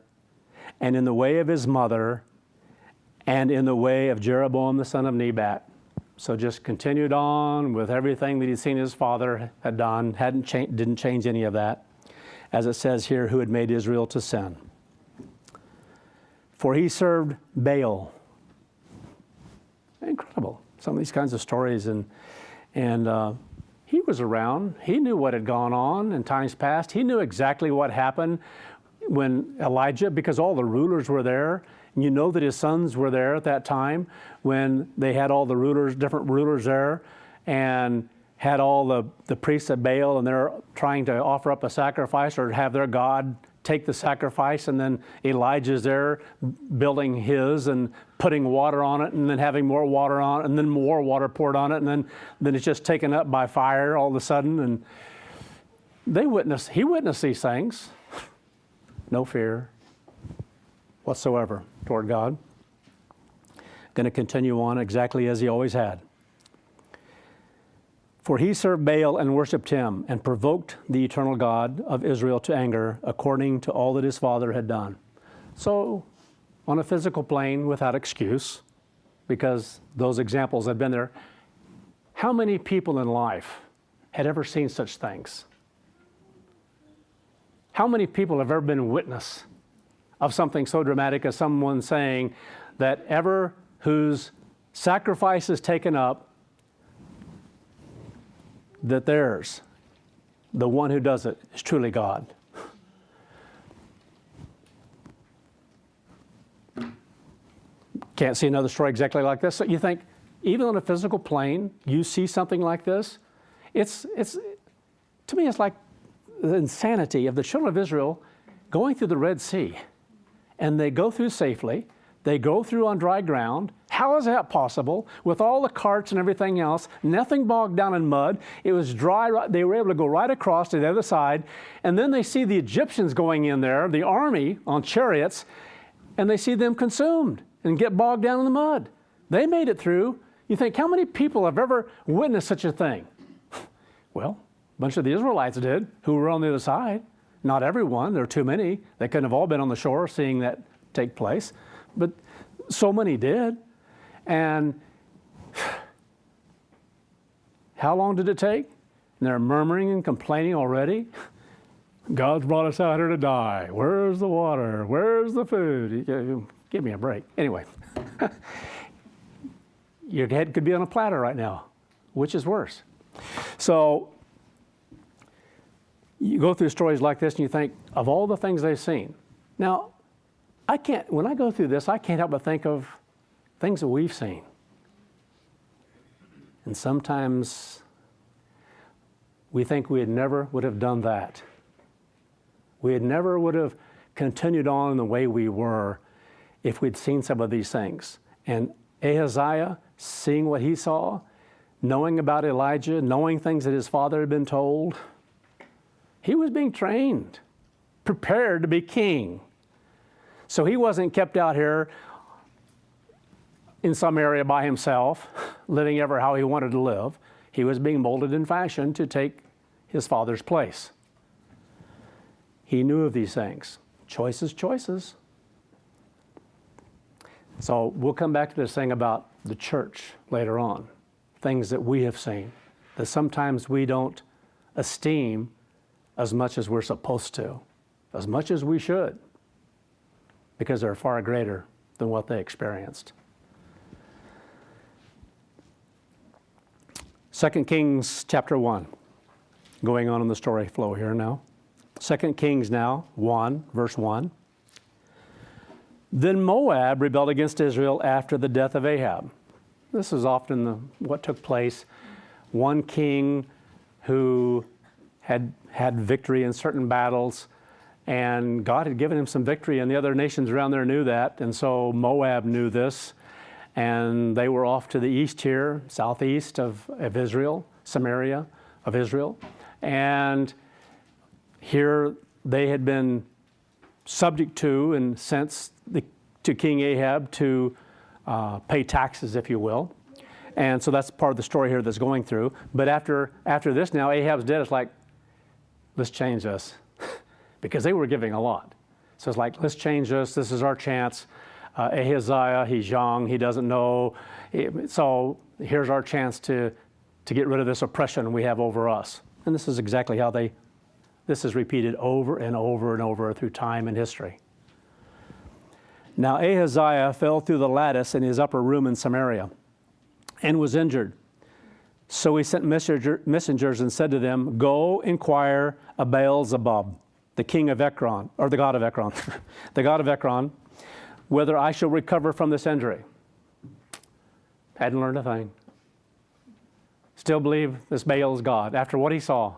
and in the way of his mother, and in the way of Jeroboam the son of Nebat. So just continued on with everything that he'd seen his father had done, didn't change any of that, as it says here, who had made Israel to sin. For he served Baal. Incredible, some of these kinds of stories. And he was around. He knew what had gone on in times past. He knew exactly what happened when Elijah, because all the rulers were there. And you know that his sons were there at that time when they had all the rulers, different rulers there. And had all the priests of Baal, and they're trying to offer up a sacrifice or have their God take the sacrifice, and then Elijah's there building his and putting water on it and then having more water on it and then more water poured on it, and then it's just taken up by fire all of a sudden. And he witnessed these things. No fear whatsoever toward God. Going to continue on exactly as he always had. For he served Baal and worshipped him and provoked the eternal God of Israel to anger according to all that his father had done. So on a physical plane, without excuse, because those examples had been there, how many people in life had ever seen such things? How many people have ever been witness of something so dramatic as someone saying that ever whose sacrifice is taken up, that theirs, the one who does it, is truly God? Can't see another story exactly like this. So you think, even on a physical plane, you see something like this? It's to me, it's like the insanity of the children of Israel going through the Red Sea. And they go through safely. They go through on dry ground. How is that possible? With all the carts and everything else, nothing bogged down in mud. It was dry. They were able to go right across to the other side. And then they see the Egyptians going in there, the army on chariots, and they see them consumed and get bogged down in the mud. They made it through. You think, how many people have ever witnessed such a thing? Well, a bunch of the Israelites did, who were on the other side. Not everyone. There are too many. They couldn't have all been on the shore seeing that take place. But so many did. And how long did it take? And they're murmuring and complaining already. God's brought us out here to die. Where's the water? Where's the food? Give me a break. Anyway, your head could be on a platter right now. Which is worse? So you go through stories like this and you think of all the things they've seen. Now, when I go through this, I can't help but think of things that we've seen. And sometimes we think we never would have done that. We never would have continued on in the way we were if we'd seen some of these things. And Ahaziah, seeing what he saw, knowing about Elijah, knowing things that his father had been told, he was being trained, prepared to be king. So he wasn't kept out here in some area by himself, living ever how he wanted to live. He was being molded and fashioned to take his father's place. He knew of these things. Choices. So we'll come back to this thing about the church later on. Things that we have seen that sometimes we don't esteem as much as we're supposed to, as much as we should, because they're far greater than what they experienced. 2 Kings chapter 1, going on in the story flow here now. 2 Kings now, 1, verse 1. Then Moab rebelled against Israel after the death of Ahab. This is often what took place. One king who had victory in certain battles, and God had given him some victory, and the other nations around there knew that, and so Moab knew this, and they were off to the east here, southeast of Israel, Samaria of Israel, and here they had been subject to and sent to King Ahab to pay taxes, if you will. And so that's part of the story here that's going through. But after this now, Ahab's dead, it's like, let's change this. Because they were giving a lot. So it's like, let's change this. This is our chance. Ahaziah, he's young. He doesn't know. So here's our chance to get rid of this oppression we have over us. And this is exactly how this is repeated over and over and over through time and history. Now Ahaziah fell through the lattice in his upper room in Samaria and was injured. So he sent messengers and said to them, "Go inquire of Baal-zebub, the king of Ekron," or the god of Ekron, the god of Ekron, "whether I shall recover from this injury." Hadn't learned a thing. still believe this Baal is God after what he saw.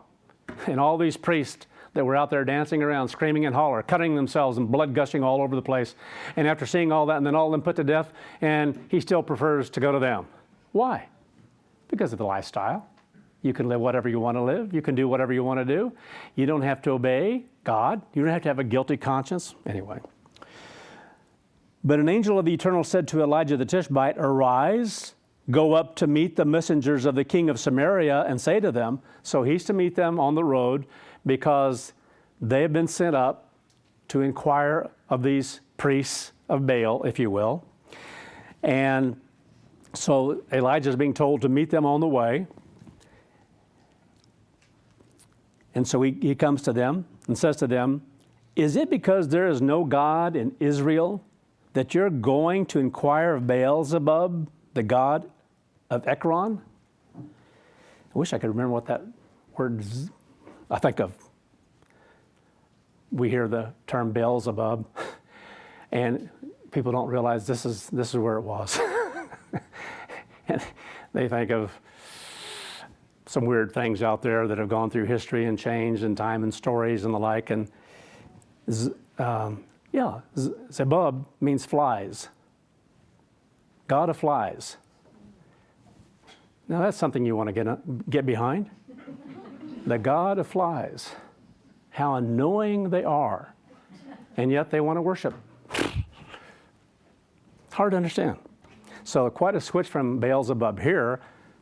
And all these priests that were out there dancing around, screaming and holler, cutting themselves and blood gushing all over the place. And after seeing all that, and then all of them put to death, and he still prefers to go to them. Why? Because of the lifestyle. You can live whatever you want to live. You can do whatever you want to do. You don't have to obey God. You don't have to have a guilty conscience. Anyway. But an angel of the Eternal said to Elijah the Tishbite, "Arise, go up to meet the messengers of the king of Samaria and say to them." So he's to meet them on the road because they have been sent up to inquire of these priests of Baal, if you will. And so Elijah is being told to meet them on the way. And so he comes to them and says to them, "Is it because there is no God in Israel that you're going to inquire of Beelzebub, the god of Ekron?" I wish I could remember what that word is. I think of, we hear the term Beelzebub, and people don't realize this is where it was. And they think of some weird things out there that have gone through history and changed and time and stories and the like. And Zebub means flies, god of flies. Now that's something you want to get behind. The god of flies. How annoying they are, and yet they want to worship. It's hard to understand. So quite a switch from Beelzebub here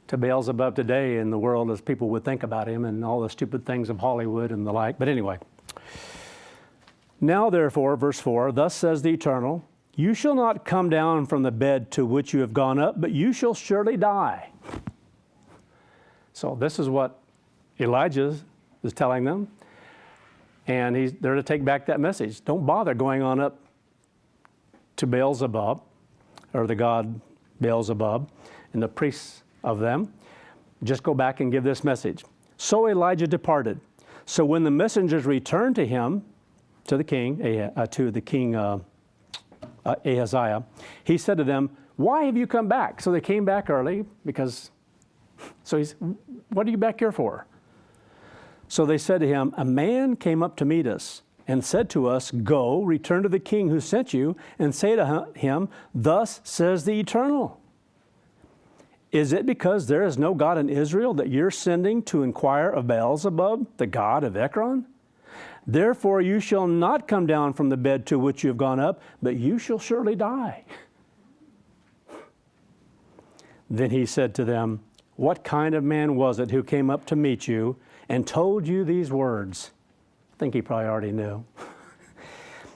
to Beelzebub today in the world as people would think about him and all the stupid things of Hollywood and the like. But anyway. "Now therefore," verse 4, "thus says the Eternal, you shall not come down from the bed to which you have gone up, but you shall surely die." So this is what Elijah is telling them. And they're to take back that message. Don't bother going on up to Beelzebub, or the god Beelzebub, and the priests of them. Just go back and give this message. So Elijah departed. So when the messengers returned to him, to the king Ahaziah, he said to them, "Why have you come back?" So they came back early "What are you back here for?" So they said to him, "A man came up to meet us and said to us, 'Go, return to the king who sent you and say to him, thus says the Eternal. Is it because there is no God in Israel that you're sending to inquire of Beelzebub, the god of Ekron? Therefore you shall not come down from the bed to which you have gone up, but you shall surely die.' Then he said to them, 'What kind of man was it who came up to meet you and told you these words?'" I think he probably already knew.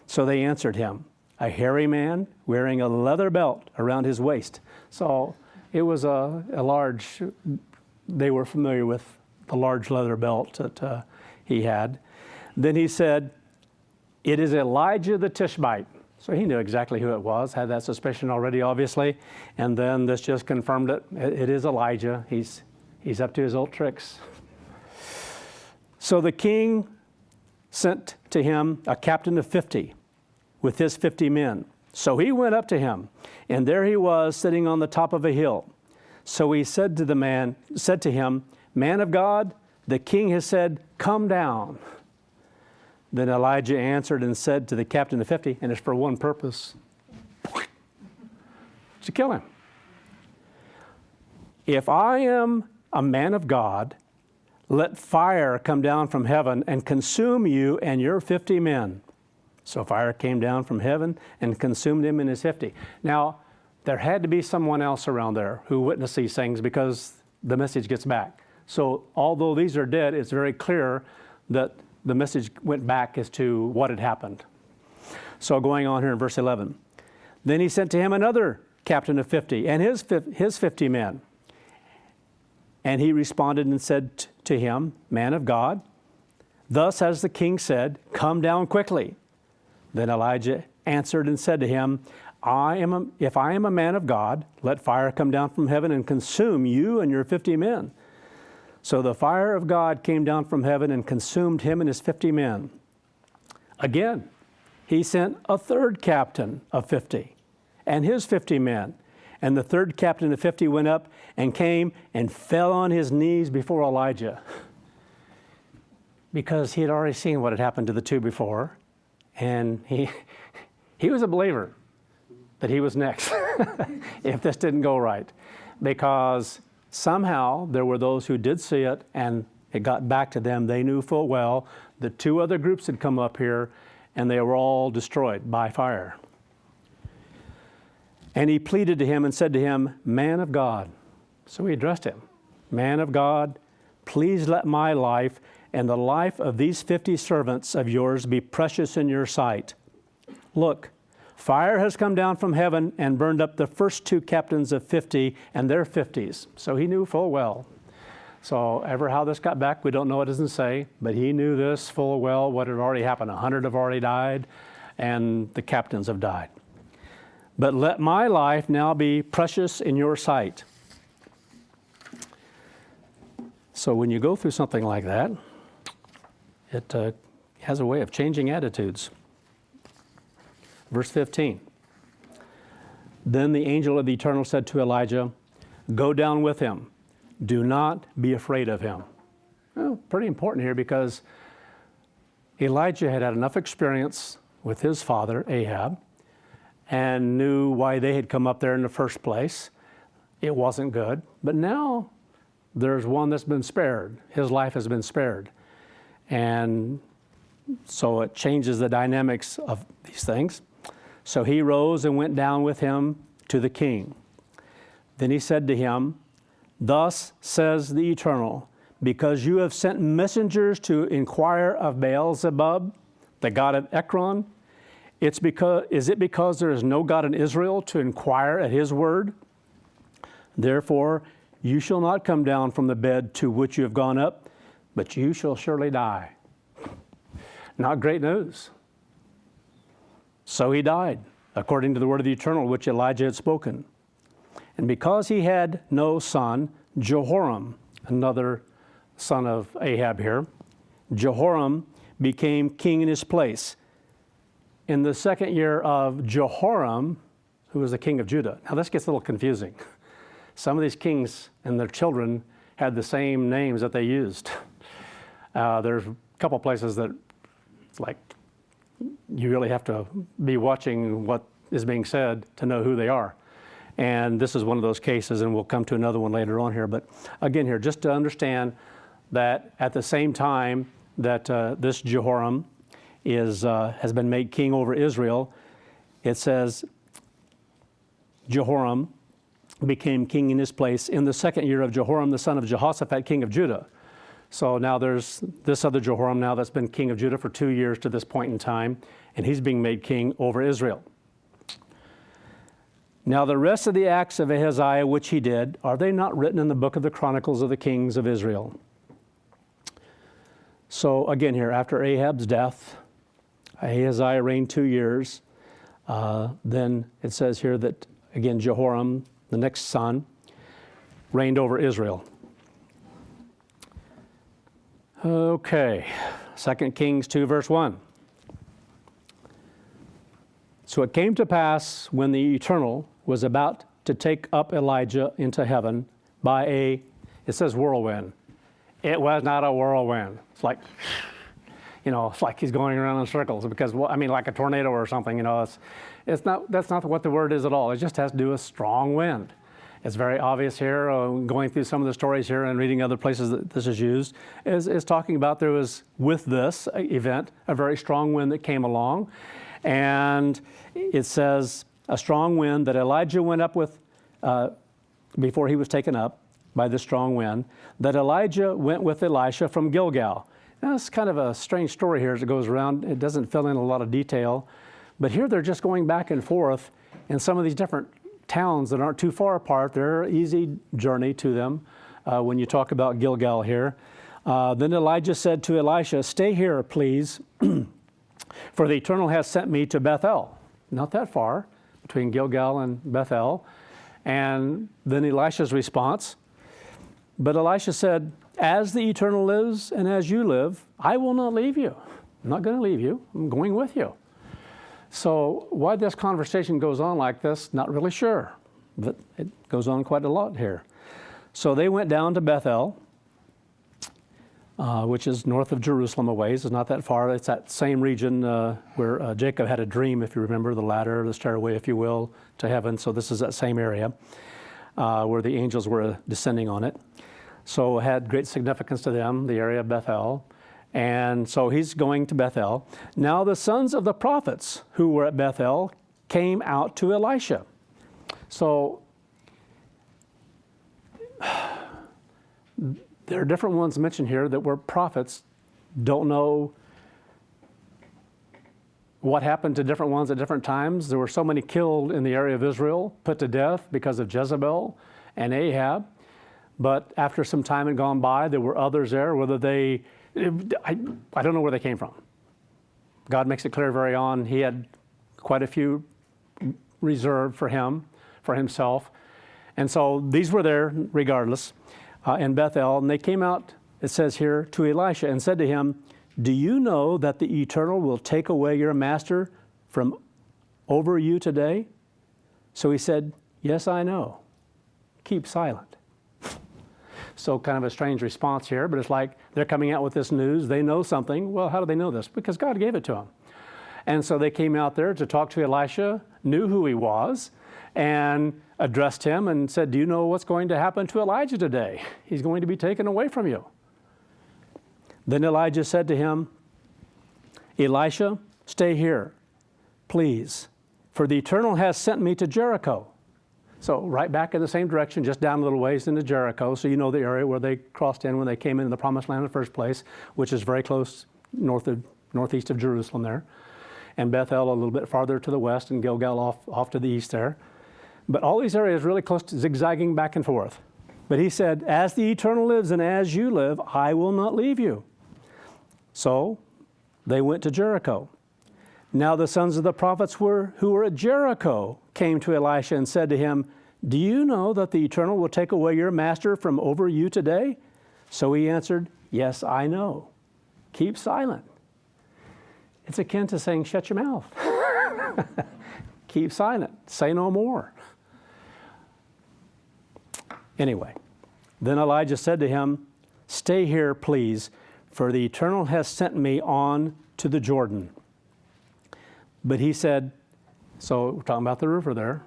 So they answered him, "A hairy man wearing a leather belt around his waist." So it was a large, they were familiar with the large leather belt that he had. Then he said, "It is Elijah the Tishbite." So he knew exactly who it was, had that suspicion already, obviously. And then this just confirmed it. It is Elijah. He's up to his old tricks. So the king sent to him a captain of 50 with his 50 men. So he went up to him, and there he was sitting on the top of a hill. So he said to him, "Man of God, the king has said, 'Come down.'" Then Elijah answered and said to the captain of 50, and it's for one purpose, to kill him. "If I am a man of God, let fire come down from heaven and consume you and your 50 men." So fire came down from heaven and consumed him and his 50. Now, there had to be someone else around there who witnessed these things because the message gets back. So although these are dead, it's very clear that the message went back as to what had happened. So going on here in verse 11. Then he sent to him another captain of 50 and his 50 men. And he responded and said to him, "Man of God, thus has the king said, 'Come down quickly.' Then Elijah answered and said to him, If I am a man of God, let fire come down from heaven and consume you and your 50 men." So the fire of God came down from heaven and consumed him and his 50 men. Again, he sent a third captain of 50 and his 50 men. And the third captain of 50 went up and came and fell on his knees before Elijah, because he had already seen what had happened to the two before, and he was a believer that he was next if this didn't go right, because somehow there were those who did see it, and it got back to them. They knew full well the two other groups had come up here, and they were all destroyed by fire. And he pleaded to him and said to him, "Man of God." So he addressed him, "Man of God, please let my life and the life of these 50 servants of yours be precious in your sight. Look, fire has come down from heaven and burned up the first two captains of 50 and their 50s. So he knew full well. So ever how this got back, we don't know, it doesn't say, but he knew this full well, what had already happened. 100 have already died, and the captains have died. But let my life now be precious in your sight. So when you go through something like that, it has a way of changing attitudes. Verse 15. Then the angel of the Eternal said to Elijah, "Go down with him. Do not be afraid of him." Well, pretty important here, because Elijah had had enough experience with his father, Ahab, and knew why they had come up there in the first place. It wasn't good. But now there's one that's been spared. His life has been spared. And so it changes the dynamics of these things. So he rose and went down with him to the king. Then he said to him, "Thus says the Eternal, because you have sent messengers to inquire of Beelzebub, the god of Ekron, is it because there is no God in Israel to inquire at his word? Therefore, you shall not come down from the bed to which you have gone up, but you shall surely die." Not great news. So he died, according to the word of the Eternal, which Elijah had spoken. And because he had no son, Jehoram, another son of Ahab here, Jehoram became king in his place. In the second year of Jehoram, who was the king of Judah. Now this gets a little confusing. Some of these kings and their children had the same names that they used. There's a couple places that it's like you really have to be watching what is being said to know who they are. And this is one of those cases, and we'll come to another one later on here. But again here, just to understand that at the same time that this Jehoram has been made king over Israel, it says Jehoram became king in his place in the second year of Jehoram, the son of Jehoshaphat, king of Judah. So now there's this other Jehoram now that's been king of Judah for 2 years to this point in time, and he's being made king over Israel. Now the rest of the acts of Ahaziah which he did, are they not written in the book of the Chronicles of the Kings of Israel? So again here, after Ahab's death, Ahaziah reigned 2 years. Then it says here that, again, Jehoram, the next son, reigned over Israel. Okay, 2 Kings 2, verse 1. So it came to pass when the Eternal was about to take up Elijah into heaven by it says whirlwind. It was not a whirlwind. It's like, it's like he's going around in circles, because, like a tornado or something, that's not what the word is at all. It just has to do with strong wind. It's very obvious here, going through some of the stories here and reading other places that this is used, is talking about there was, with this event, a very strong wind that came along. And it says, a strong wind that Elijah went up with, before he was taken up by the strong wind, that Elijah went with Elisha from Gilgal. Now, it's kind of a strange story here as it goes around. It doesn't fill in a lot of detail. But here they're just going back and forth in some of these different towns that aren't too far apart. They're an easy journey to them when you talk about Gilgal here. Then Elijah said to Elisha, "Stay here, please, for the Eternal has sent me to Bethel." Not that far, between Gilgal and Bethel. And then Elisha's response, but Elisha said, "As the Eternal lives and as you live, I will not leave you." I'm not going to leave you. I'm going with you. So why this conversation goes on like this, not really sure. But it goes on quite a lot here. So they went down to Bethel, which is north of Jerusalem a ways. It's not that far. It's that same region where Jacob had a dream, if you remember, the ladder, the stairway, if you will, to heaven. So this is that same area where the angels were descending on it. So it had great significance to them, the area of Bethel. And so he's going to Bethel. Now the sons of the prophets who were at Bethel came out to Elisha. So there are different ones mentioned here that were prophets. Don't know what happened to different ones at different times. There were so many killed in the area of Israel, put to death because of Jezebel and Ahab. But after some time had gone by, there were others there, whether they, I don't know where they came from. God makes it clear very on. He had quite a few reserved for him, for himself. And so these were there regardless in Bethel. And they came out, it says here, to Elisha and said to him, do you know that the Eternal will take away your master from over you today? So he said, yes, I know. Keep silent. So kind of a strange response here, but it's like they're coming out with this news. They know something. Well, how do they know this? Because God gave it to them. And so they came out there to talk to Elisha, knew who he was, and addressed him and said, do you know what's going to happen to Elijah today? He's going to be taken away from you. Then Elijah said to him, Elisha, stay here, please, for the Eternal has sent me to Jericho. So right back in the same direction, just down a little ways into Jericho. So you know the area where they crossed in when they came into the Promised Land in the first place, which is very close northeast of Jerusalem there. And Bethel a little bit farther to the west, and Gilgal off to the east there. But all these areas really close to zigzagging back and forth. But he said, as the Eternal lives and as you live, I will not leave you. So they went to Jericho. Now the sons of the prophets who were at Jericho came to Elisha and said to him, do you know that the Eternal will take away your master from over you today? So he answered, yes, I know. Keep silent. It's akin to saying, shut your mouth. Keep silent. Say no more. Anyway, then Elijah said to him, stay here, please, for the Eternal has sent me on to the Jordan. But he said, so we're talking about the river there.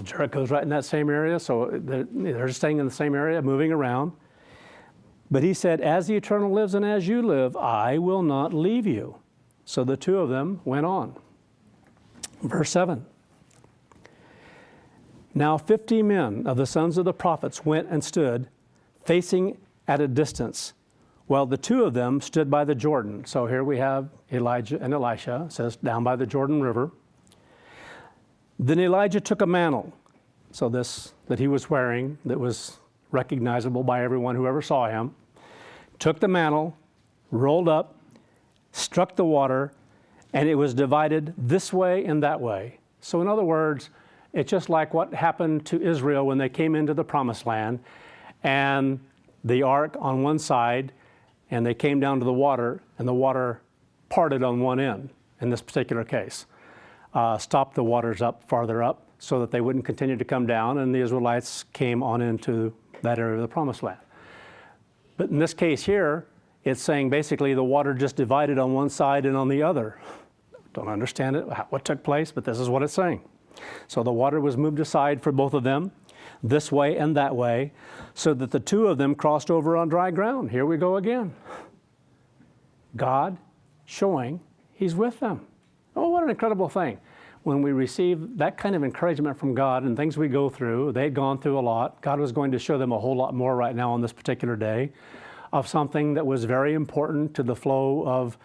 Jericho's right in that same area, so they're staying in the same area, moving around. But he said, as the Eternal lives and as you live, I will not leave you. So the two of them went on. Verse 7. Now 50 men of the sons of the prophets went and stood, facing at a distance, while the two of them stood by the Jordan. So here we have Elijah and Elisha, it says down by the Jordan River. Then Elijah took a mantle, so this that he was wearing, that was recognizable by everyone who ever saw him, took the mantle, rolled up, struck the water, and it was divided this way and that way. So in other words, it's just like what happened to Israel when they came into the Promised Land, and the ark on one side, and they came down to the water, and the water parted on one end in this particular case. Stopped the waters up farther up so that they wouldn't continue to come down, and the Israelites came on into that area of the Promised Land. But in this case here, it's saying basically the water just divided on one side and on the other. Don't understand it, what took place, but this is what it's saying. So the water was moved aside for both of them, this way and that way, so that the two of them crossed over on dry ground. Here we go again. God showing He's with them. Oh, what an incredible thing. When we receive that kind of encouragement from God and things we go through, they'd gone through a lot. God was going to show them a whole lot more right now on this particular day of something that was very important to the flow of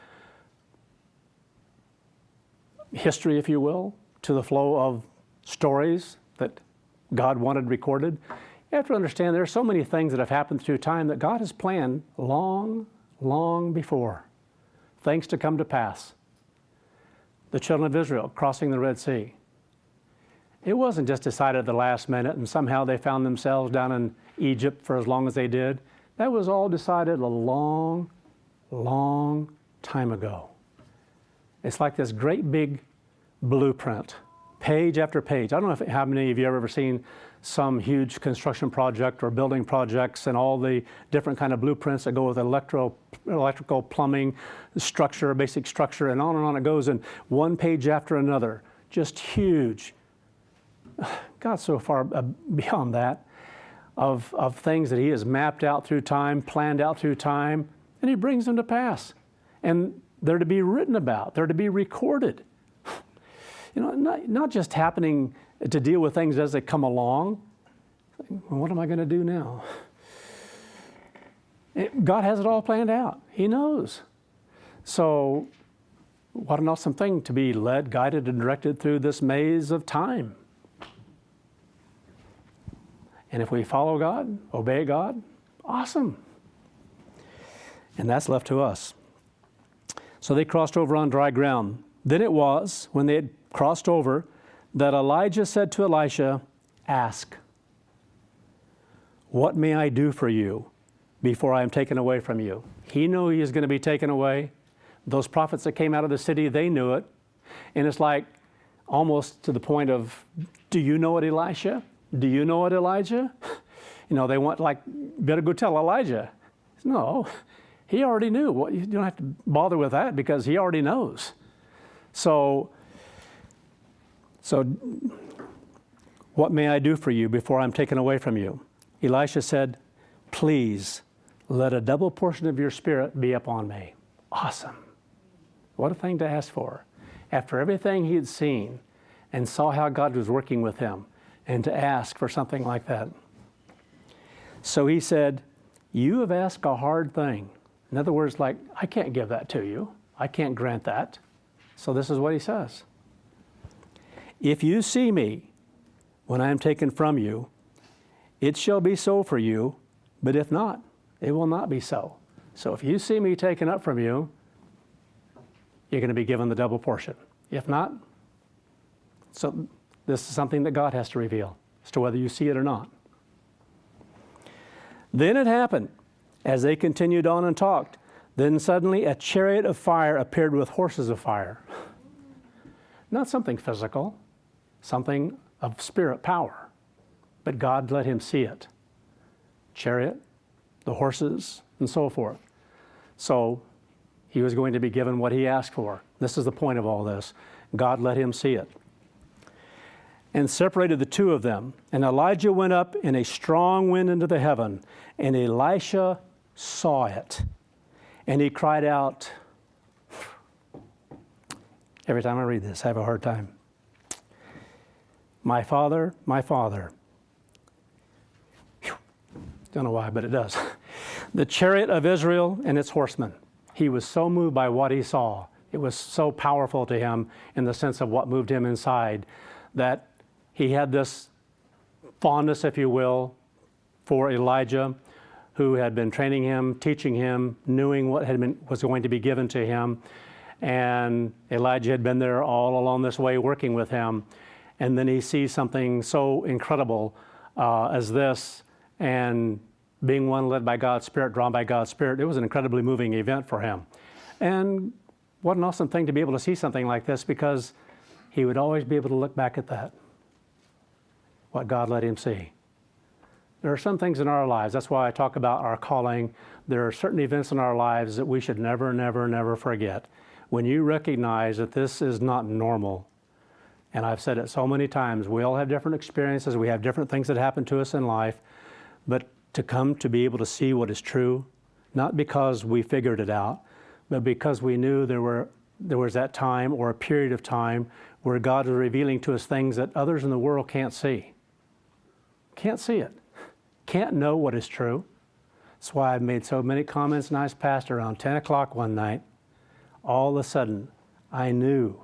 history, if you will, to the flow of stories that God wanted recorded. You have to understand there are so many things that have happened through time that God has planned long, long before things to come to pass. The children of Israel crossing the Red Sea. It wasn't just decided at the last minute and somehow they found themselves down in Egypt for as long as they did. That was all decided a long, long time ago. It's like this great big blueprint page after page. I don't know how many of you have ever seen some huge construction project or building projects and all the different kind of blueprints that go with electrical, plumbing, structure, basic structure, and on it goes, and one page after another, just huge. God's so far beyond that of things that he has mapped out through time, planned out through time, and he brings them to pass. And they're to be written about, they're to be recorded. You know, not just happening to deal with things as they come along. Well, what am I going to do now? God has it all planned out. He knows. So what an awesome thing to be led, guided, and directed through this maze of time. And if we follow God, obey God, awesome. And that's left to us. So they crossed over on dry ground. Then it was, when they had crossed over, that Elijah said to Elisha, "Ask, what may I do for you before I am taken away from you?" He knew he was going to be taken away. Those prophets that came out of the city, they knew it. And it's like almost to the point of, do you know it, Elisha? Do you know it, Elijah? You know, they want like, better go tell Elijah. No, he already knew. Well, you don't have to bother with that because he already knows. So what may I do for you before I'm taken away from you? Elisha said, "Please let a double portion of your spirit be upon me." Awesome. What a thing to ask for. After everything he had seen and saw how God was working with him, and to ask for something like that. So he said, "You have asked a hard thing." In other words, like, I can't give that to you. I can't grant that. So this is what he says. "If you see me when I am taken from you, it shall be so for you, but if not, it will not be so." So if you see me taken up from you, you're going to be given the double portion. If not, so this is something that God has to reveal as to whether you see it or not. Then it happened, as they continued on and talked, then suddenly a chariot of fire appeared with horses of fire. Not something physical, something of spirit power, but God let him see it. Chariot, the horses, and so forth. So he was going to be given what he asked for. This is the point of all this. God let him see it. And separated the two of them. And Elijah went up in a strong wind into the heaven, and Elisha saw it. And he cried out, every time I read this, I have a hard time. My father, my father." Whew. Don't know why, but it does. "The chariot of Israel and its horsemen." He was so moved by what he saw. It was so powerful to him in the sense of what moved him inside, that he had this fondness, if you will, for Elijah, who had been training him, teaching him, knowing what was going to be given to him. And Elijah had been there all along this way working with him. And then he sees something so incredible as this, and being one led by God's Spirit, drawn by God's Spirit, it was an incredibly moving event for him. And what an awesome thing to be able to see something like this, because he would always be able to look back at that, what God let him see. There are some things in our lives, that's why I talk about our calling. There are certain events in our lives that we should never, never, never forget. When you recognize that this is not normal, and I've said it so many times, we all have different experiences, we have different things that happen to us in life, but to come to be able to see what is true, not because we figured it out, but because we knew there was that time or a period of time where God was revealing to us things that others in the world can't see. Can't see it. Can't know what is true. That's why I've made so many comments, and I was passed around 10 o'clock one night. All of a sudden, I knew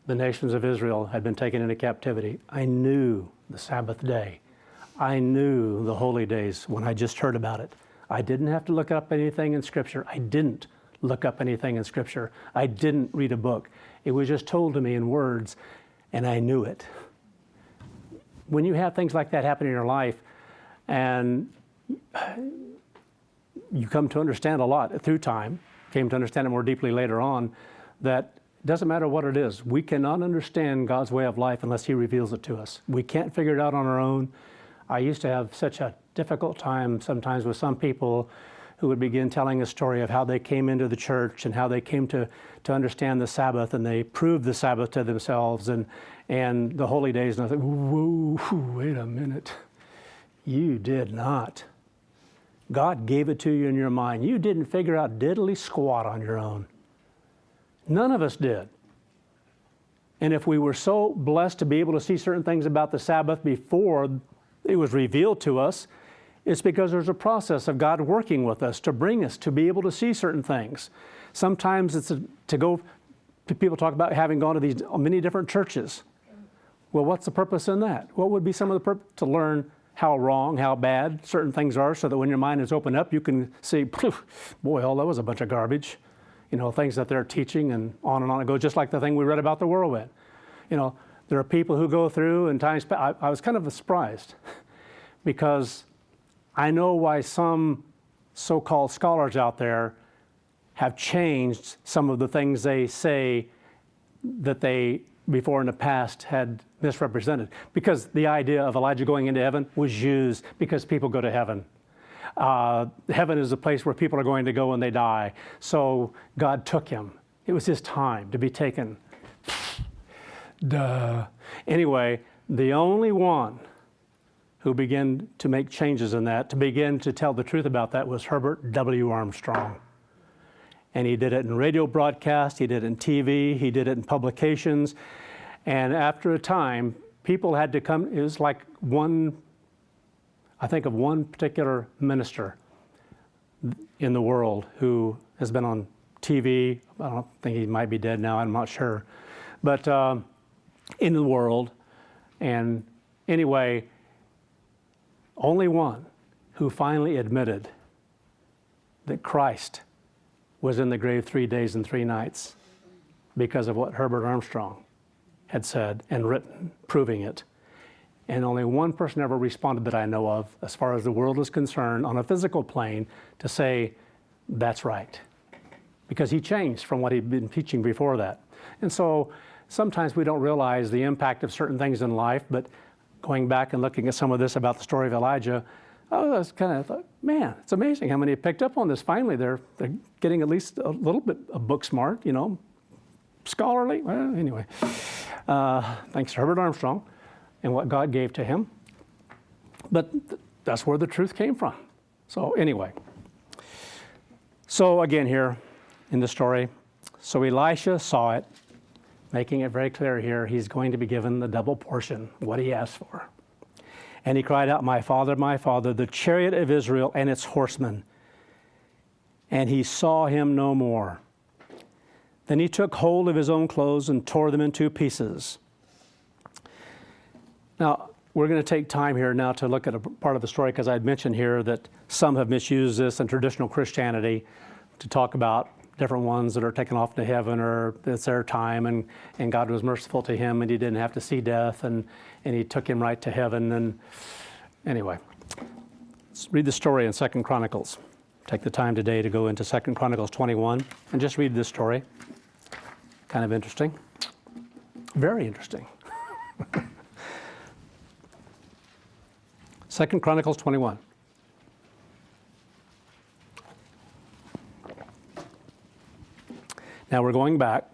the nations of Israel had been taken into captivity. I knew the Sabbath day. I knew the holy days when I just heard about it. I didn't have to look up anything in Scripture. I didn't look up anything in Scripture. I didn't read a book. It was just told to me in words, and I knew it. When you have things like that happen in your life, and you come to understand a lot through time, came to understand it more deeply later on, that It doesn't matter what it is. We cannot understand God's way of life unless He reveals it to us. We can't figure it out on our own. I used to have such a difficult time sometimes with some people who would begin telling a story of how they came into the church and how they came to understand the Sabbath, and they proved the Sabbath to themselves and the holy days. And I thought, whoa, wait a minute. You did not. God gave it to you in your mind. You didn't figure out diddly squat on your own. None of us did. And if we were so blessed to be able to see certain things about the Sabbath before it was revealed to us, it's because there's a process of God working with us to bring us to be able to see certain things. Sometimes it's people talk about having gone to these many different churches. Well, what's the purpose in that? What would be some of the purpose? To learn how wrong, how bad certain things are, so that when your mind is opened up, you can see, boy, that was a bunch of garbage. Things that they're teaching, and on it goes, just like the thing we read about the whirlwind. There are people who go through, and times I was kind of surprised because I know why some so-called scholars out there have changed some of the things they say that they before in the past had misrepresented. Because the idea of Elijah going into heaven was used because people go to heaven. Heaven is a place where people are going to go when they die. So God took him. It was his time to be taken. Duh. Anyway, the only one who began to make changes in that, to begin to tell the truth about that, was Herbert W. Armstrong. And he did it in radio broadcast, he did it in TV, he did it in publications. And after a time, people had to come. It was like I think of one particular minister in the world who has been on TV. I don't think he might be dead now, I'm not sure. But in the world, and anyway, only one who finally admitted that Christ was in the grave 3 days and 3 nights because of what Herbert Armstrong had said and written, proving it. And only one person ever responded that I know of, as far as the world is concerned, on a physical plane, to say, that's right. Because he changed from what he'd been teaching before that. And so sometimes we don't realize the impact of certain things in life, but going back and looking at some of this about the story of Elijah, I was kind of thought, man, it's amazing how many have picked up on this. Finally, they're getting at least a little bit of book smart, scholarly. Well, anyway, thanks to Herbert Armstrong and what God gave to him. But that's where the truth came from. So anyway, so again here in the story, so Elisha saw it, making it very clear here, he's going to be given the double portion, what he asked for. And he cried out, my father, the chariot of Israel and its horsemen. And he saw him no more. Then he took hold of his own clothes and tore them in 2 pieces. Now, we're going to take time here now to look at a part of the story, because I'd mentioned here that some have misused this in traditional Christianity to talk about different ones that are taken off to heaven, or it's their time, and God was merciful to him and he didn't have to see death, and he took him right to heaven. And anyway, let's read the story in 2 Chronicles. Take the time today to go into 2 Chronicles 21 and just read this story. Kind of interesting. Very interesting. 2 Chronicles 21. Now we're going back.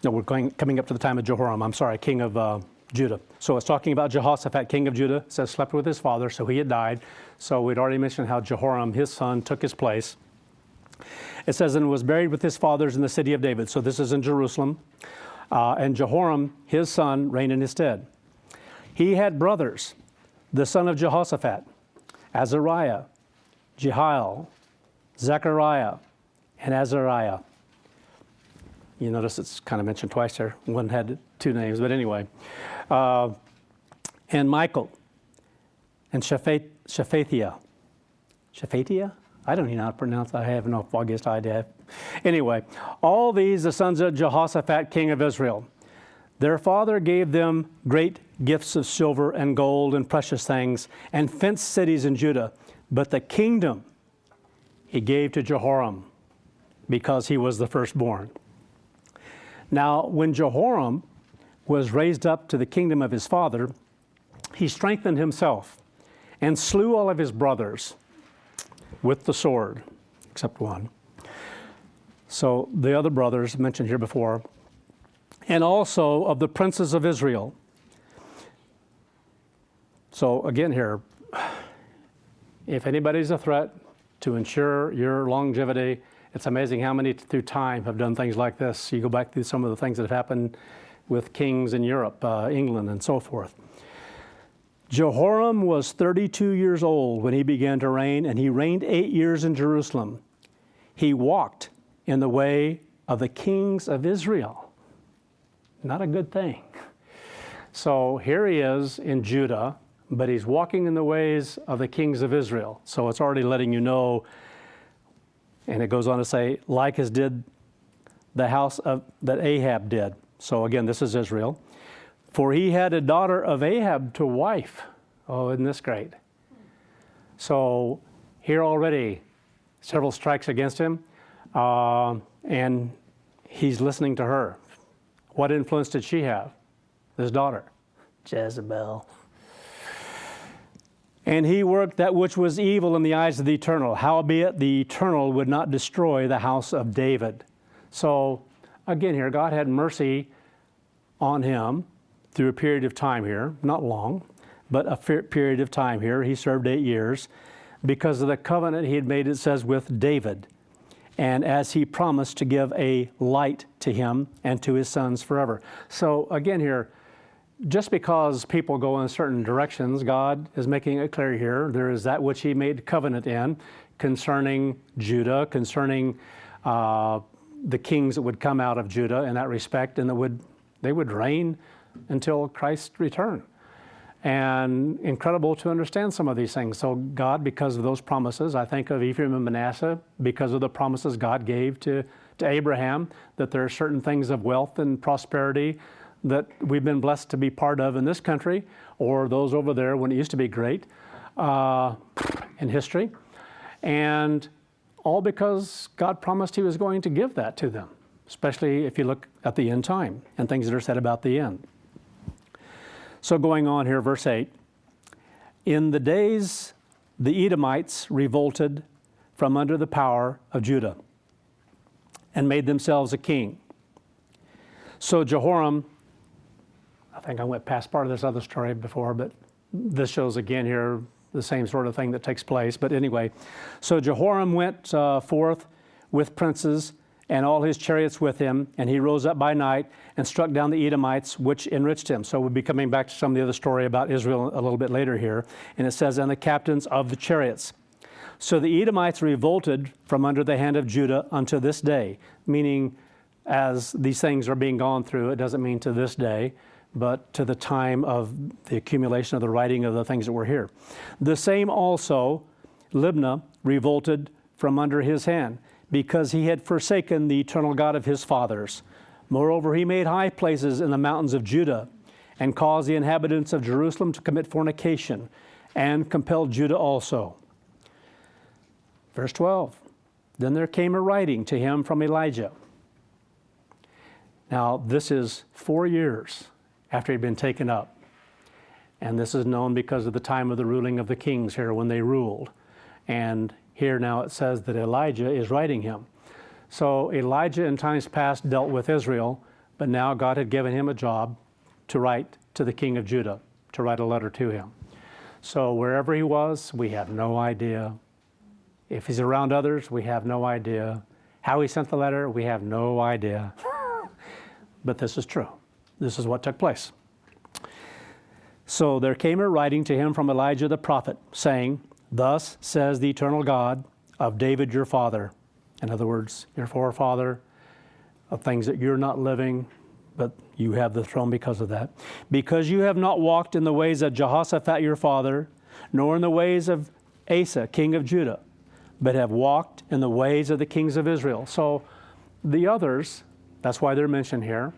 No, coming up to the time of Jehoram. King of Judah. So it's talking about Jehoshaphat, king of Judah. It says slept with his father, so he had died. So we'd already mentioned how Jehoram, his son, took his place. It says, and was buried with his fathers in the city of David. So this is in Jerusalem. And Jehoram, his son, reigned in his stead. He had brothers, the son of Jehoshaphat, Azariah, Jehiel, Zechariah, and Azariah. You notice it's kind of mentioned twice there. One had 2 names, but anyway. And Michael, and Shaphathiah. Shaphathiah? I don't even know how to pronounce that. I have no foggiest idea. Anyway, all these the sons of Jehoshaphat, king of Israel. Their father gave them great gifts of silver and gold and precious things, and fenced cities in Judah. But the kingdom he gave to Jehoram, because he was the firstborn. Now, when Jehoram was raised up to the kingdom of his father, he strengthened himself and slew all of his brothers with the sword, except one. So the other brothers mentioned here before, and also of the princes of Israel. So again here, if anybody's a threat to ensure your longevity, it's amazing how many through time have done things like this. You go back through some of the things that have happened with kings in Europe, England, and so forth. Jehoram was 32 years old when he began to reign, and he reigned 8 years in Jerusalem. He walked in the way of the kings of Israel. Not a good thing. So here he is in Judah, but he's walking in the ways of the kings of Israel. So it's already letting you know, and it goes on to say, like as did the house of that Ahab did. So again, this is Israel. For he had a daughter of Ahab to wife. Oh, isn't this great? So here already, several strikes against him, and he's listening to her. What influence did she have? This daughter, Jezebel. And he worked that which was evil in the eyes of the Eternal, howbeit the Eternal would not destroy the house of David. So again here, God had mercy on him through a period of time here, not long, but a period of time here. He served 8 years because of the covenant he had made, it says, with David. And as he promised to give a light to him and to his sons forever. So again here, just because people go in certain directions, God is making it clear here, there is that which he made covenant in concerning Judah, concerning the kings that would come out of Judah in that respect, and they would reign until Christ's return. And incredible to understand some of these things. So God, because of those promises, I think of Ephraim and Manasseh, because of the promises God gave to Abraham, that there are certain things of wealth and prosperity that we've been blessed to be part of in this country, or those over there when it used to be great in history. And all because God promised he was going to give that to them, especially if you look at the end time and things that are said about the end. So going on here, verse 8, in the days the Edomites revolted from under the power of Judah and made themselves a king. So Jehoram, I think I went past part of this other story before, but this shows again here the same sort of thing that takes place. But anyway, so Jehoram went forth with princes and all his chariots with him, and he rose up by night and struck down the Edomites, which enriched him. So we'll be coming back to some of the other story about Israel a little bit later here. And it says, and the captains of the chariots. So the Edomites revolted from under the hand of Judah unto this day, meaning as these things are being gone through, it doesn't mean to this day, but to the time of the accumulation of the writing of the things that were here. The same also, Libnah revolted from under his hand, because he had forsaken the eternal God of his fathers. Moreover, he made high places in the mountains of Judah, and caused the inhabitants of Jerusalem to commit fornication, and compelled Judah also. Verse 12, then there came a writing to him from Elijah. Now, this is 4 years after he'd been taken up. And this is known because of the time of the ruling of the kings here when they ruled. And here now it says that Elijah is writing him. So Elijah in times past dealt with Israel, but now God had given him a job to write to the king of Judah, to write a letter to him. So wherever he was, we have no idea. If he's around others, we have no idea. How he sent the letter, we have no idea. But this is true. This is what took place. So there came a writing to him from Elijah the prophet, saying, thus says the eternal God of David your father. In other words, your forefather, of things that you're not living, but you have the throne because of that. Because you have not walked in the ways of Jehoshaphat your father, nor in the ways of Asa, king of Judah, but have walked in the ways of the kings of Israel. So the others, that's why they're mentioned here,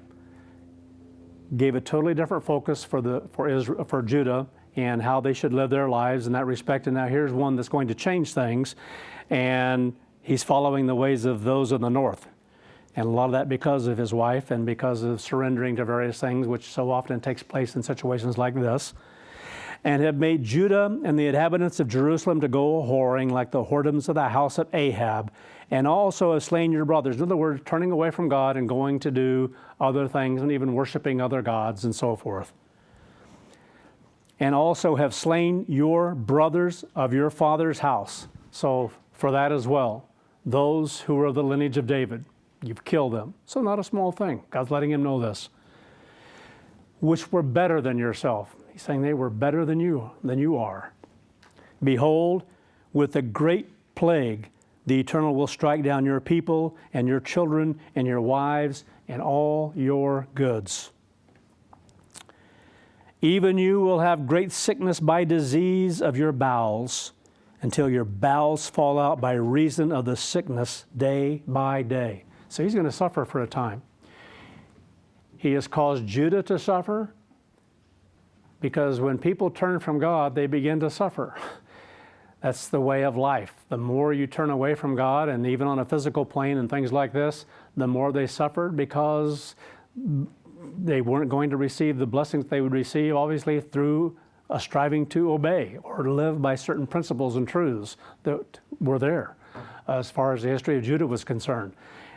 gave a totally different focus for Judah and how they should live their lives in that respect. And now here's one that's going to change things. And he's following the ways of those in the north. And a lot of that because of his wife and because of surrendering to various things, which so often takes place in situations like this. And have made Judah and the inhabitants of Jerusalem to go a-whoring like the whoredoms of the house of Ahab, and also have slain your brothers. In other words, turning away from God and going to do other things and even worshiping other gods and so forth. And also have slain your brothers of your father's house. So for that as well, those who are of the lineage of David, you've killed them. So not a small thing. God's letting him know this. Which were better than yourself. He's saying they were better than you are. Behold, with a great plague, the Eternal will strike down your people and your children and your wives and all your goods. Even you will have great sickness by disease of your bowels, until your bowels fall out by reason of the sickness day by day. So he's going to suffer for a time. He has caused Judah to suffer because when people turn from God, they begin to suffer. That's the way of life. The more you turn away from God, and even on a physical plane and things like this, the more they suffered because they weren't going to receive the blessings they would receive, obviously, through a striving to obey or to live by certain principles and truths that were there as far as the history of Judah was concerned.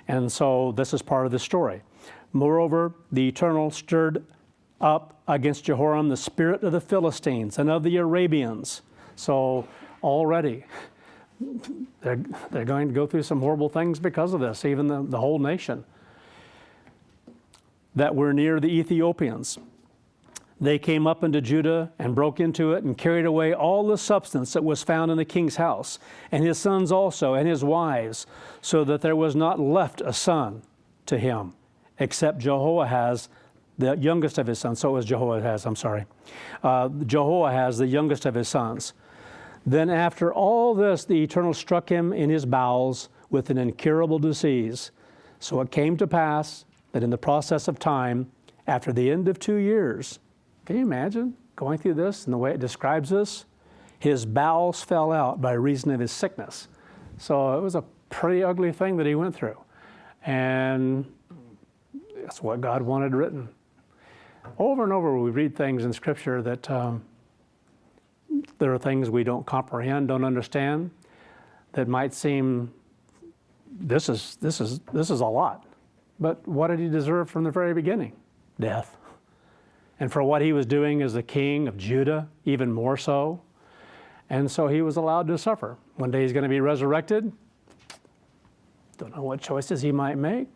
And so this is part of the story. Moreover, the Eternal stirred up against Jehoram the spirit of the Philistines and of the Arabians. So already they're going to go through some horrible things because of this, even the whole nation, that were near the Ethiopians. They came up into Judah and broke into it and carried away all the substance that was found in the king's house, and his sons also, and his wives, so that there was not left a son to him, except Jehoahaz, the youngest of his sons. So it was Jehoahaz, Jehoahaz, the youngest of his sons. Then after all this, the Eternal struck him in his bowels with an incurable disease. So it came to pass that in the process of time, after the end of 2 years, can you imagine going through this and the way it describes this? His bowels fell out by reason of his sickness. So it was a pretty ugly thing that he went through. And that's what God wanted written. Over and over we read things in Scripture that there are things we don't comprehend, don't understand, that might seem, this is a lot. But what did he deserve from the very beginning? Death. And for what he was doing as the king of Judah, even more so. And so he was allowed to suffer. One day he's going to be resurrected. Don't know what choices he might make.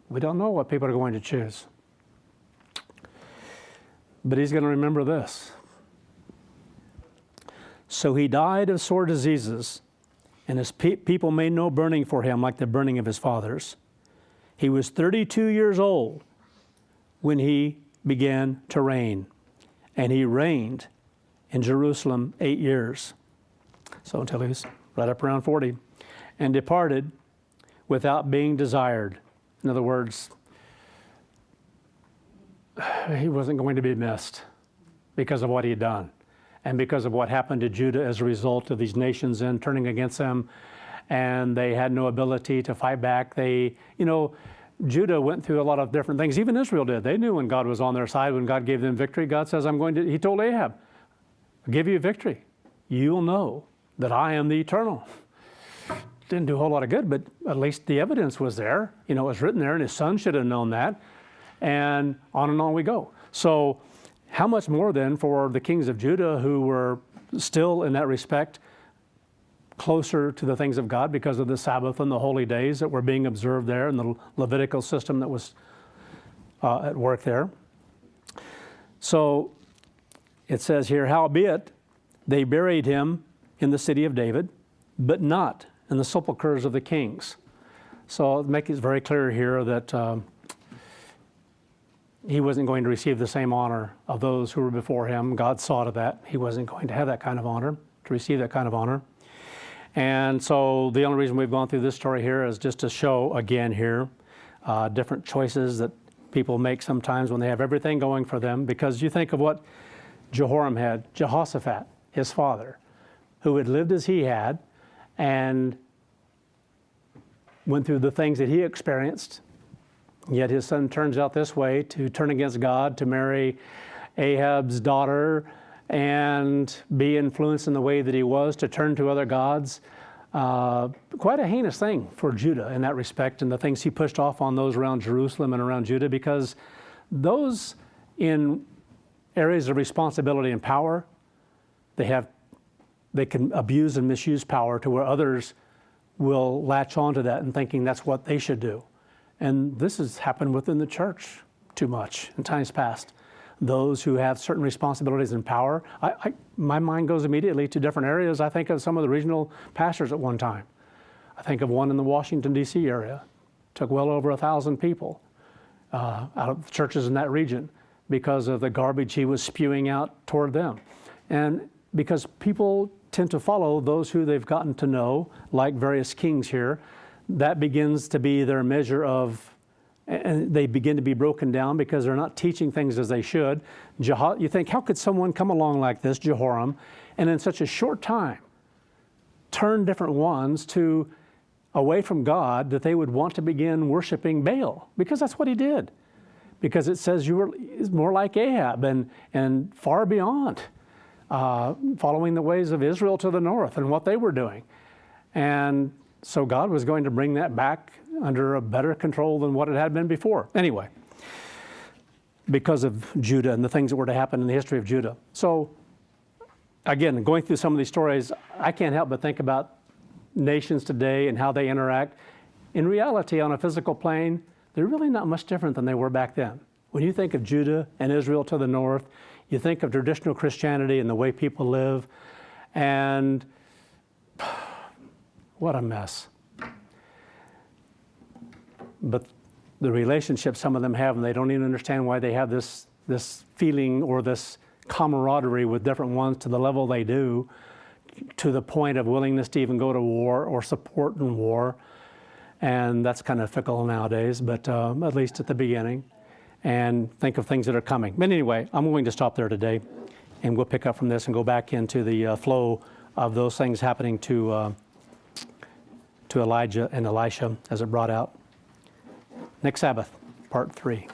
We don't know what people are going to choose. But he's going to remember this. So he died of sore diseases, and his people made no burning for him like the burning of his fathers. He was 32 years old when he began to reign, and he reigned in Jerusalem 8 years. So until he was right up around 40, and departed without being desired. In other words, he wasn't going to be missed because of what he had done and because of what happened to Judah as a result of these nations then turning against them, and they had no ability to fight back. Judah went through a lot of different things. Even Israel did. They knew when God was on their side, when God gave them victory. God says, he told Ahab, I'll give you victory. You will know that I am the Eternal. Didn't do a whole lot of good, but at least the evidence was there. It was written there, and his son should have known that. And on we go. So how much more then for the kings of Judah who were still in that respect closer to the things of God because of the Sabbath and the holy days that were being observed there and the Levitical system that was at work there. So it says here, howbeit they buried him in the city of David, but not in the sepulchres of the kings. So it makes it very clear here that he wasn't going to receive the same honor of those who were before him. God saw to that. He wasn't going to have that kind of honor, to receive that kind of honor. And so the only reason we've gone through this story here is just to show again here different choices that people make sometimes when they have everything going for them. Because you think of what Jehoram had, Jehoshaphat, his father, who had lived as he had, and went through the things that he experienced. Yet his son turns out this way, to turn against God, to marry Ahab's daughter, and be influenced in the way that he was, to turn to other gods. Quite a heinous thing for Judah in that respect, and the things he pushed off on those around Jerusalem and around Judah, because those in areas of responsibility and power, they can abuse and misuse power to where others will latch onto that and thinking that's what they should do. And this has happened within the church too much in times past. Those who have certain responsibilities and power, my mind goes immediately to different areas. I think of some of the regional pastors at one time. I think of one in the Washington, D.C. area. Took well over 1,000 people out of churches in that region because of the garbage he was spewing out toward them. And because people tend to follow those who they've gotten to know, like various kings here, that begins to be their measure of, and they begin to be broken down because they're not teaching things as they should. You think, how could someone come along like this, Jehoram, and in such a short time turn different ones away from God, that they would want to begin worshiping Baal? Because that's what he did. Because it says you were more like Ahab and far beyond, following the ways of Israel to the north and what they were doing. And so God was going to bring that back under a better control than what it had been before. Anyway, because of Judah and the things that were to happen in the history of Judah. So again, going through some of these stories, I can't help but think about nations today and how they interact. In reality, on a physical plane, they're really not much different than they were back then. When you think of Judah and Israel to the north, you think of traditional Christianity and the way people live, and what a mess. But the relationship some of them have, and they don't even understand why they have this feeling or this camaraderie with different ones to the level they do, to the point of willingness to even go to war or support in war. And that's kind of fickle nowadays, but at least at the beginning. And think of things that are coming. But anyway, I'm going to stop there today, and we'll pick up from this and go back into the flow of those things happening to Elijah and Elisha as it brought out. Next Sabbath, part 3.